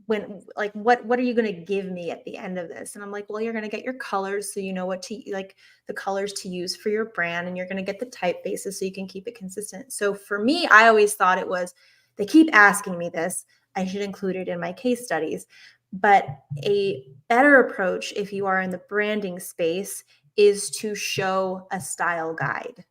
When, like, what are you going to give me at the end of this? And I'm like, well, you're going to get your colors so you know what to, like, the colors to use for your brand, and you're going to get the typefaces so you can keep it consistent. So for me, I always thought it was, they keep asking me this, I should include it in my case studies. But a better approach, if you are in the branding space, is to show a style guide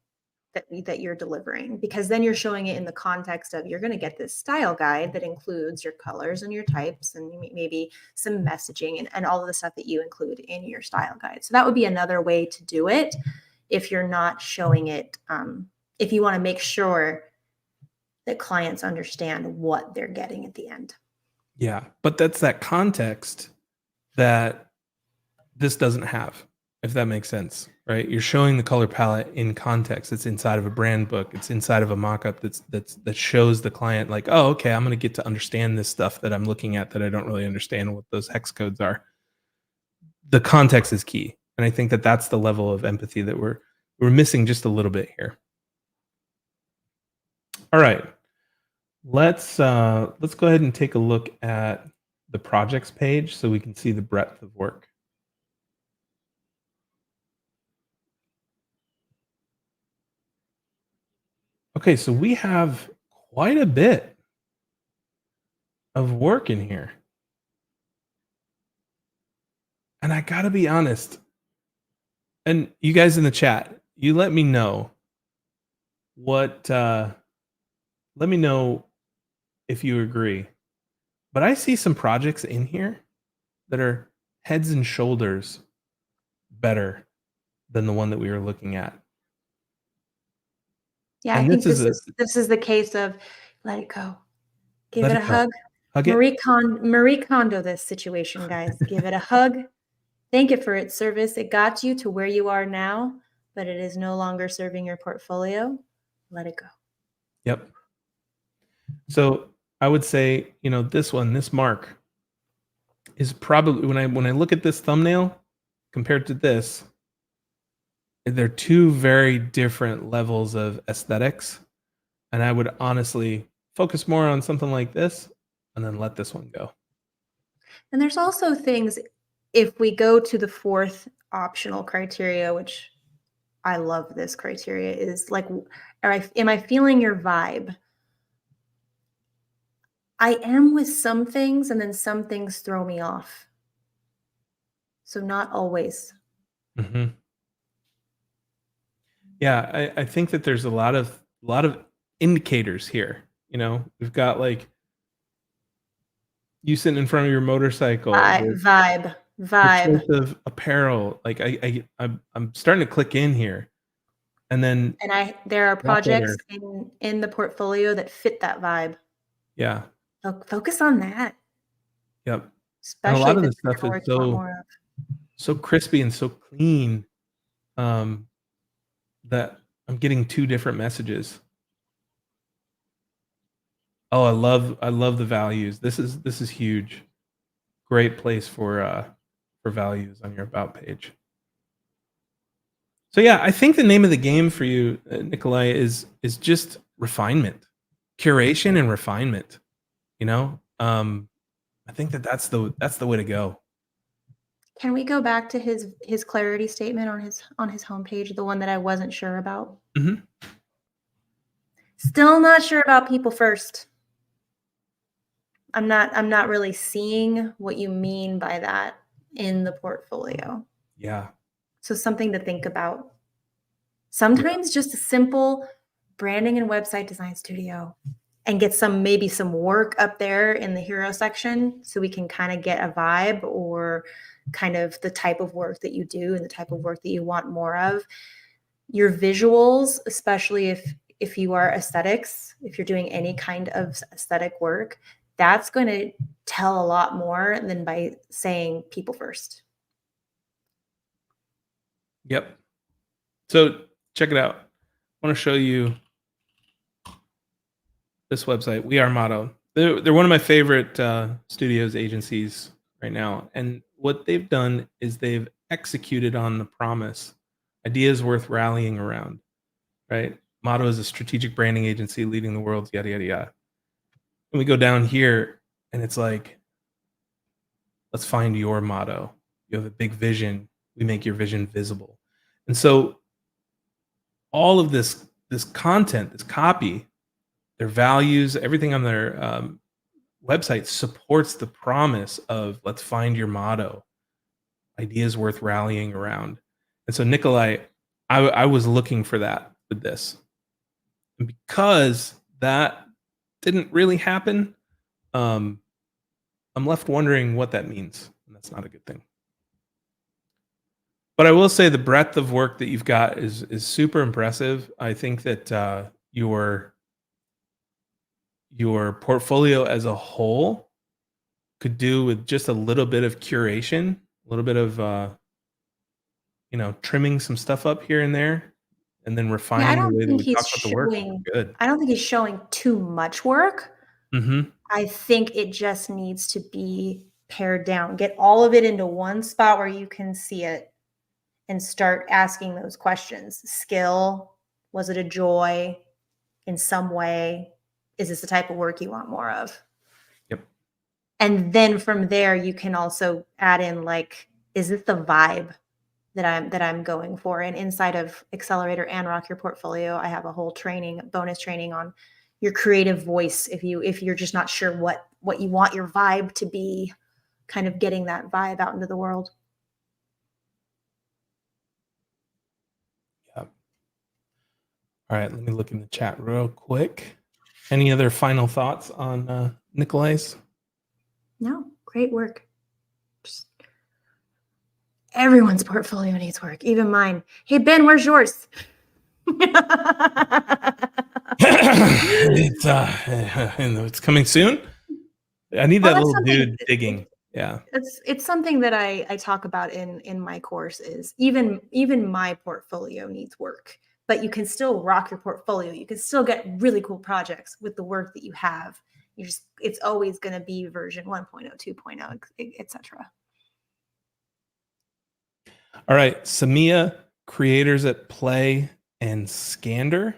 that you're delivering, because then you're showing it in the context of, you're going to get this style guide that includes your colors and your types and maybe some messaging and all of the stuff that you include in your style guide. So that would be another way to do it if you're not showing it, if you want to make sure that clients understand what they're getting at the end. Yeah, but that's that context that this doesn't have, if that makes sense, right? You're showing the color palette in context. It's inside of a brand book. It's inside of a mock-up that shows the client like, oh, okay, I'm going to get to understand this stuff that I'm looking at that I don't really understand what those hex codes are. The context is key, and I think that that's the level of empathy that we're missing just a little bit here. All right, let's go ahead and take a look at the projects page so we can see the breadth of work. Okay, so we have quite a bit of work in here. And I gotta be honest, and you guys in the chat, you let me know what let me know if you agree. But I see some projects in here that are heads and shoulders better than the one that we were looking at. Yeah, I And this think is a this is the case of, let it go. Give let it it a go. hug. Hug it. Marie Kondo this situation, guys. Give it a hug. Thank it for its service. It got you to where you are now, but it is no longer serving your portfolio. Let it go. Yep. So I would say, this one, this mark is probably when I look at this thumbnail compared to this, they're two very different levels of aesthetics. And I would honestly focus more on something like this and then let this one go. And there's also things, if we go to the fourth optional criteria, which I love this criteria, is like, am I feeling your vibe? I am with some things, and then some things throw me off. So not always. Mm-hmm. Yeah, I think that there's a lot of indicators here. We've got like you sitting in front of your motorcycle, your Vibe. choice of apparel. Like I'm starting to click in here, and then And there are drop projects letter. in the portfolio that fit that vibe. Yeah. Focus on that, Yep. And a especially lot if of it's this the stuff is color you want more of. so crispy and so clean, that I'm getting two different messages. Oh, I love the values. This is huge. Great place for values on your about page. So yeah, I think the name of the game for you, Nikolai, is just refinement, curation, and refinement. I think that's the way to go. Can we go back to his clarity statement on his homepage, the one that I wasn't sure about? Mm-hmm. Still not sure about people first. I'm not really seeing what you mean by that in the portfolio. Yeah. So something to think about. Sometimes just a simple branding and website design studio, and get maybe some work up there in the hero section so we can kind of get a vibe or kind of the type of work that you do and the type of work that you want more of. Your visuals, especially if you are aesthetics, if you're doing any kind of aesthetic work, that's going to tell a lot more than by saying people first. Yep. So check it out. I want to show you this website, We Are Motto. They're one of my favorite studios agencies right now. And what they've done is they've executed on the promise. Ideas worth rallying around, right? Motto is a strategic branding agency leading the world, yada, yada, yada. And we go down here and it's like, let's find your motto. You have a big vision. We make your vision visible. And so all of this content, this copy, their values, everything on their website supports the promise of let's find your motto, ideas worth rallying around. And so Nikolai, I was looking for that with this. And because that didn't really happen, I'm left wondering what that means. And that's not a good thing. But I will say the breadth of work that you've got is super impressive. I think that your portfolio as a whole could do with just a little bit of curation, a little bit of trimming some stuff up here and there, and then Yeah, I refining the don't way that think we he's talk about the work. showing. Good. I don't think he's showing too much work. Mm-hmm. I think it just needs to be pared down. Get all of it into one spot where you can see it and start asking those questions. Skill, was it a joy in some way? Is this the type of work you want more of? Yep. And then from there, you can also add in like, is this the vibe that I'm going for? And inside of Accelerator and Rock Your Portfolio, I have a whole bonus training on your creative voice. If you're just not sure what you want your vibe to be, kind of getting that vibe out into the world. Yep. All right, let me look in the chat real quick. Any other final thoughts on Nikolai's? No, great work. Just everyone's portfolio needs work, even mine. Hey, Ben, where's yours? It's coming soon. I need that little dude digging. Yeah. It's something that I talk about in my course is even my portfolio needs work, but you can still rock your portfolio. You can still get really cool projects with the work that you have. It's always going to be version 1.0, 2.0, etc. All right, Samia, creators at Play, and Scander.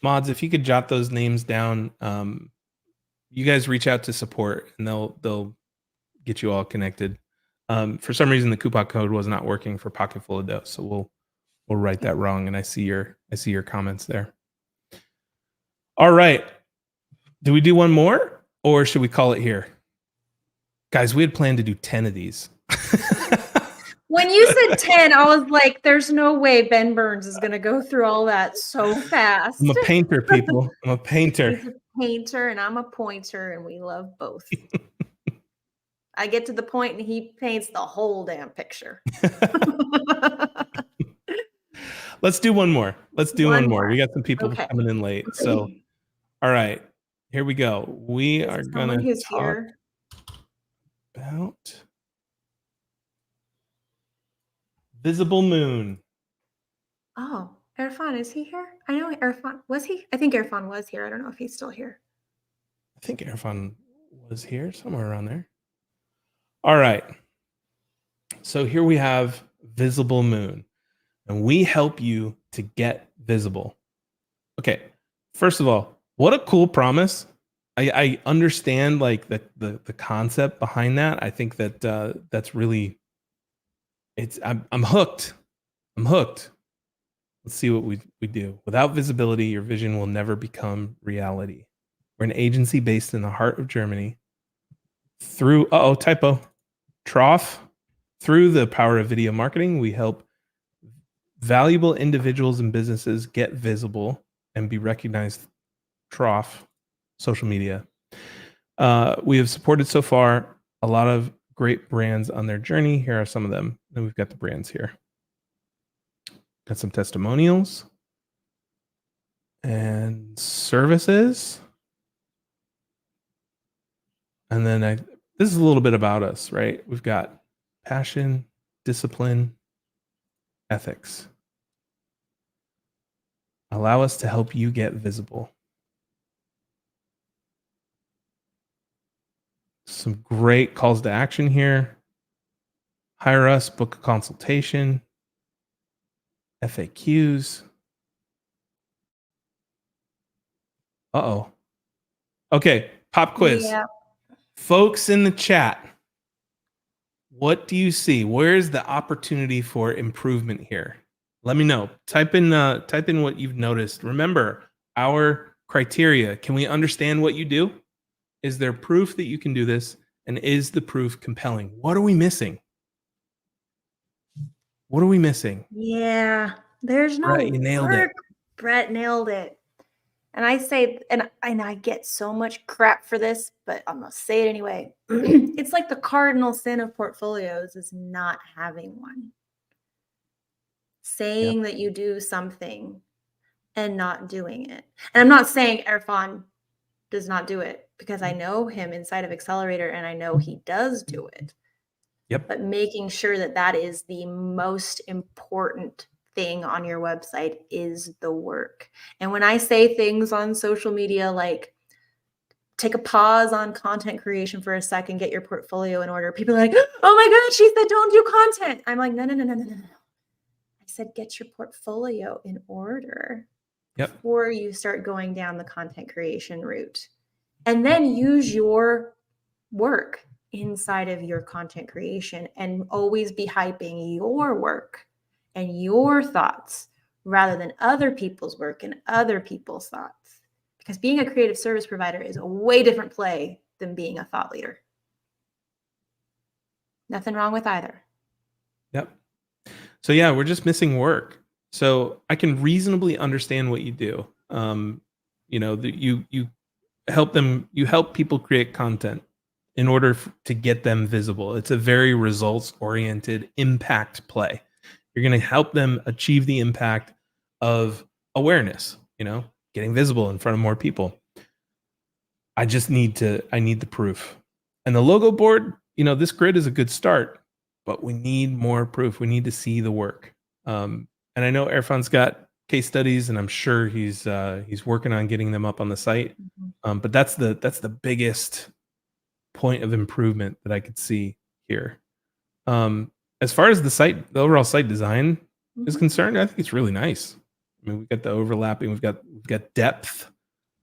Mods, if you could jot those names down, you guys reach out to support and they'll get you all connected. For some reason, the coupon code was not working for Pocket Full of Dough, so we'll write that wrong. And I see your comments there. All right, do we do one more or should we call it here, guys? We had planned to do 10 of these. When you said 10, I was like, there's no way Ben Burns is going to go through all that so fast. I'm a painter, people. I'm a painter. He's a painter and I'm a pointer, and we love both. I get to the point and he paints the whole damn picture. Let's do one more. One more. We got some people coming in late. So, all right, here we go. We are going to talk about Visible Moon. Oh, Irfan, is he here? I know Irfan. Was he? I think Irfan was here. I don't know if he's still here. I think Irfan was here, somewhere around there. All right. So here we have Visible Moon, and we help you to get visible. Okay. First of all, what a cool promise. I understand like the concept behind that. I think that that's really, I'm hooked. I'm hooked. Let's see what we do. Without visibility, your vision will never become reality. We're an agency based in the heart of Germany. Through Trough. Through the power of video marketing, we help valuable individuals and businesses get visible and be recognized. Trough. social media. We have supported so far a lot of great brands on their journey. Here are some of them. And we've got the brands here. Got some testimonials and services. And then this is a little bit about us, right? We've got passion, discipline, ethics. Allow us to help you get visible. Some great calls to action here. Hire us, book a consultation, FAQs. Uh-oh. Okay, pop quiz. Yeah. Folks in the chat, what do you see? Where's the opportunity for improvement here? Let me know. Type in what you've noticed. Remember, our criteria. Can we understand what you do? Is there proof that you can do this? And is the proof compelling? What are we missing? What are we missing? Yeah. There's no Brett, you nailed it. work. Brett nailed it. And I say, and I get so much crap for this, but I'm gonna say it anyway. It's like the cardinal sin of portfolios is not having one. Saying that you do something and not doing it. And I'm not saying Erfan does not do it, because I know him inside of Accelerator and I know he does do it. Yep. But making sure that that is the most important thing on your website is the work. And when I say things on social media like take a pause on content creation for a second, get your portfolio in order, people are like, oh my God, she said don't do content. I'm like, no. I said get your portfolio in order before you start going down the content creation route. And then use your work inside of your content creation and always be hyping your work and your thoughts rather than other people's work and other people's thoughts. Because being a creative service provider is a way different play than being a thought leader. Nothing wrong with either. Yep. So yeah, we're just missing work. So I can reasonably understand what you do. You help people create content in order to get them visible. It's a very results-oriented impact play. You're going to help them achieve the impact of awareness, getting visible in front of more people. I need the proof. And the logo board, this grid is a good start, but we need more proof. We need to see the work. And I know Erfan's got case studies, and I'm sure he's working on getting them up on the site. But that's the biggest point of improvement that I could see here. As far as the overall site design is concerned, I think it's really nice. I mean, we've got the overlapping, we've got depth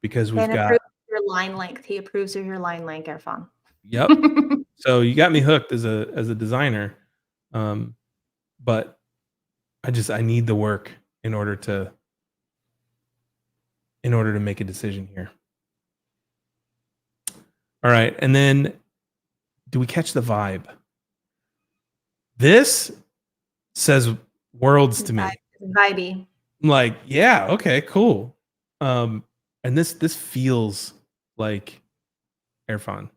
because we've got your line length. He approves of your line length, Erfan. Yep. So you got me hooked as a designer. But I need the work in order to make a decision here. All right. And then do we catch the vibe? This says worlds to me. Vibey. I'm like, yeah, okay, cool. And this feels like Erfan.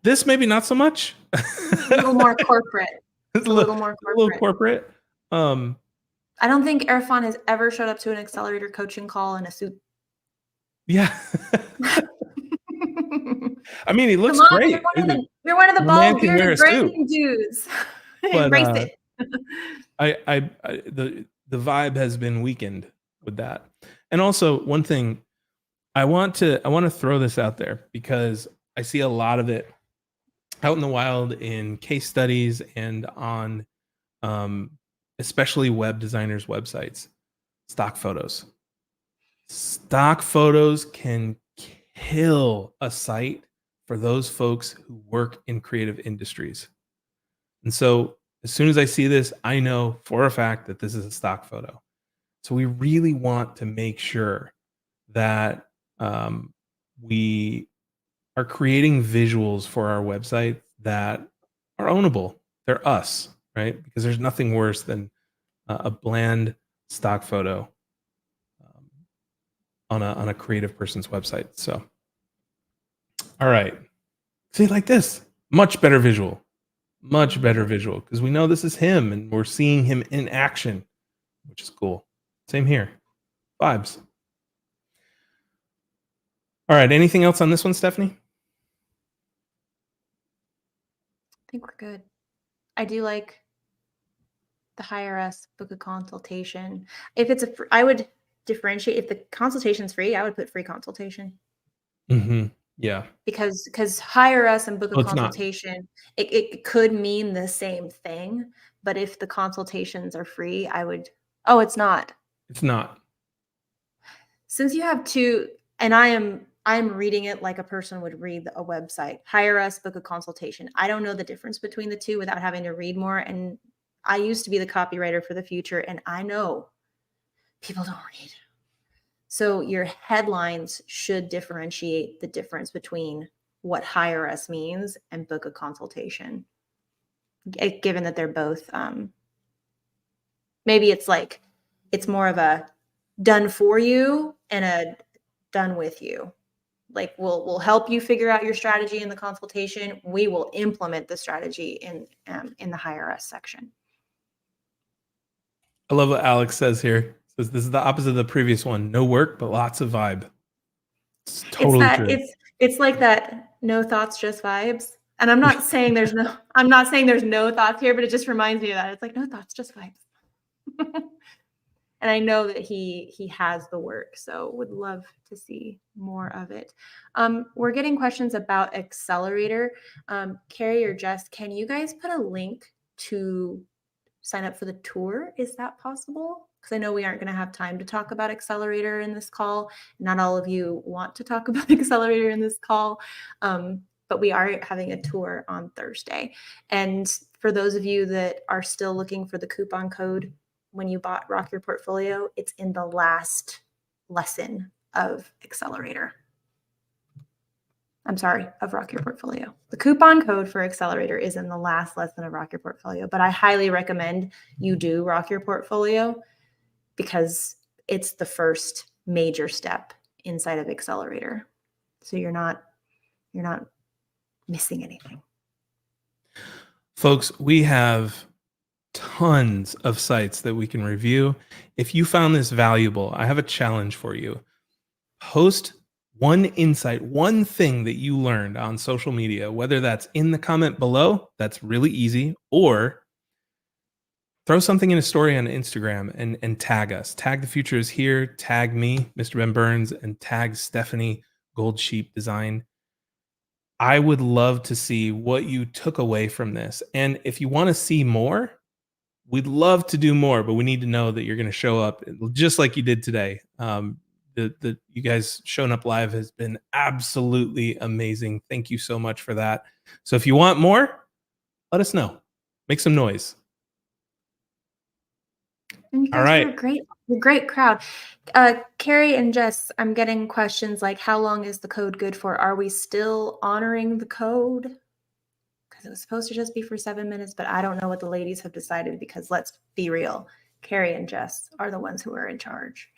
This maybe not so much. A little more corporate. It's a little more corporate. A little corporate. I don't think Erfan has ever showed up to an Accelerator coaching call in a suit. Yeah. I mean, he looks great. You're one of the bald bearded brain dudes. Embrace it. The vibe has been weakened with that. And also one thing, I want to throw this out there because I see a lot of it out in the wild in case studies and on especially web designers' websites. Stock photos. Stock photos can kill a site for those folks who work in creative industries. And so as soon as I see this, I know for a fact that this is a stock photo. So we really want to make sure that we are creating visuals for our website that are ownable. They're us, right? Because there's nothing worse than a bland stock photo. on a creative person's website. So, all right. See, like this, much better visual, because we know this is him and we're seeing him in action, which is cool. Same here. Vibes. All right. Anything else on this one, Stephanie? I think we're good. I do like the hire us, book a consultation. If it's I would differentiate. If the consultation's free, I would put free consultation. Mm-hmm. Yeah. Because hire us and book a Well, it's not. consultation, it could mean the same thing. But if the consultations are free, I would. Oh, it's not. It's not. Since you have two, and I'm reading it like a person would read a website. Hire us, book a consultation. I don't know the difference between the two without having to read more. And I used to be the copywriter for the future, and I know people don't read. So your headlines should differentiate the difference between what hire us means and book a consultation. Given that they're both, maybe it's more of a done for you and a done with you. Like we'll help you figure out your strategy in the consultation. We will implement the strategy in the hire us section. I love what Alex says here. It says this is the opposite of the previous one. No work, but lots of vibe. It's totally true. It's like that. No thoughts, just vibes. And I'm not saying there's no thoughts here, but it just reminds me of that. It's like no thoughts, just vibes. And I know that he has the work, so would love to see more of it. We're getting questions about Accelerator. Carrie or Jess, can you guys put a link to sign up for the tour? Is that possible? Because I know we aren't going to have time to talk about Accelerator in this call. Not all of you want to talk about Accelerator in this call, but we are having a tour on Thursday. And for those of you that are still looking for the coupon code, when you bought Rock Your Portfolio, it's in the last lesson of Accelerator. I'm sorry, of Rock Your Portfolio. The coupon code for Accelerator is in the last lesson of Rock Your Portfolio, but I highly recommend you do Rock Your Portfolio because it's the first major step inside of Accelerator. So you're not missing anything. Folks, we have tons of sites that we can review. If you found this valuable, I have a challenge for you. Post one insight, one thing that you learned on social media, whether that's in the comment below, that's really easy, or throw something in a story on Instagram and tag us. Tag The Future Is Here, tag me, Mr. Ben Burns, and tag Stephanie Gold Sheep Design. I would love to see what you took away from this. And if you want to see more, we'd love to do more, but we need to know that you're going to show up just like you did today. You guys showing up live has been absolutely amazing. Thank you so much for that. So if you want more, let us know. Make some noise. And you guys are a great crowd. Carrie and Jess, I'm getting questions like, how long is the code good for? Are we still honoring the code? Because it was supposed to just be for 7 minutes, but I don't know what the ladies have decided because let's be real. Carrie and Jess are the ones who are in charge.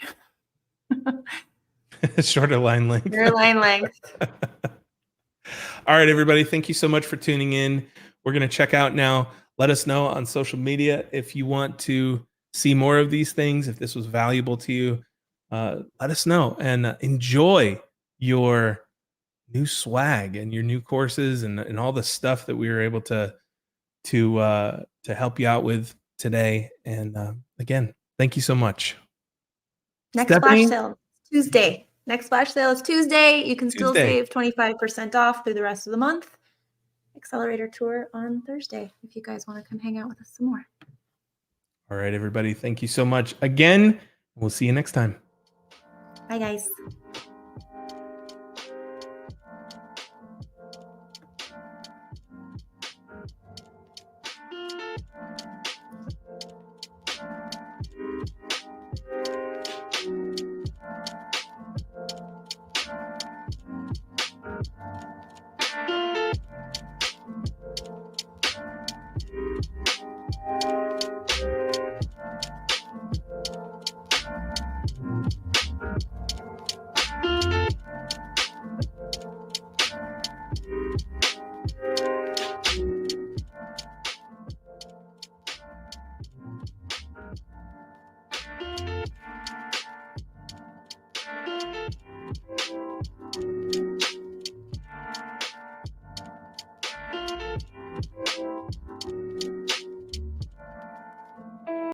Shorter line length. Your line length. All right, everybody. Thank you so much for tuning in. We're going to check out now. Let us know on social media if you want to see more of these things, if this was valuable to you. Let us know and enjoy your new swag and your new courses and all the stuff that we were able to help you out with today. And again, thank you so much. Next Stephanie? Flash sale Tuesday. Next flash sale is Tuesday. You can still save 25% off through the rest of the month. Accelerator tour on Thursday if you guys want to come hang out with us some more. All right, everybody. Thank you so much again. We'll see you next time. Bye, guys.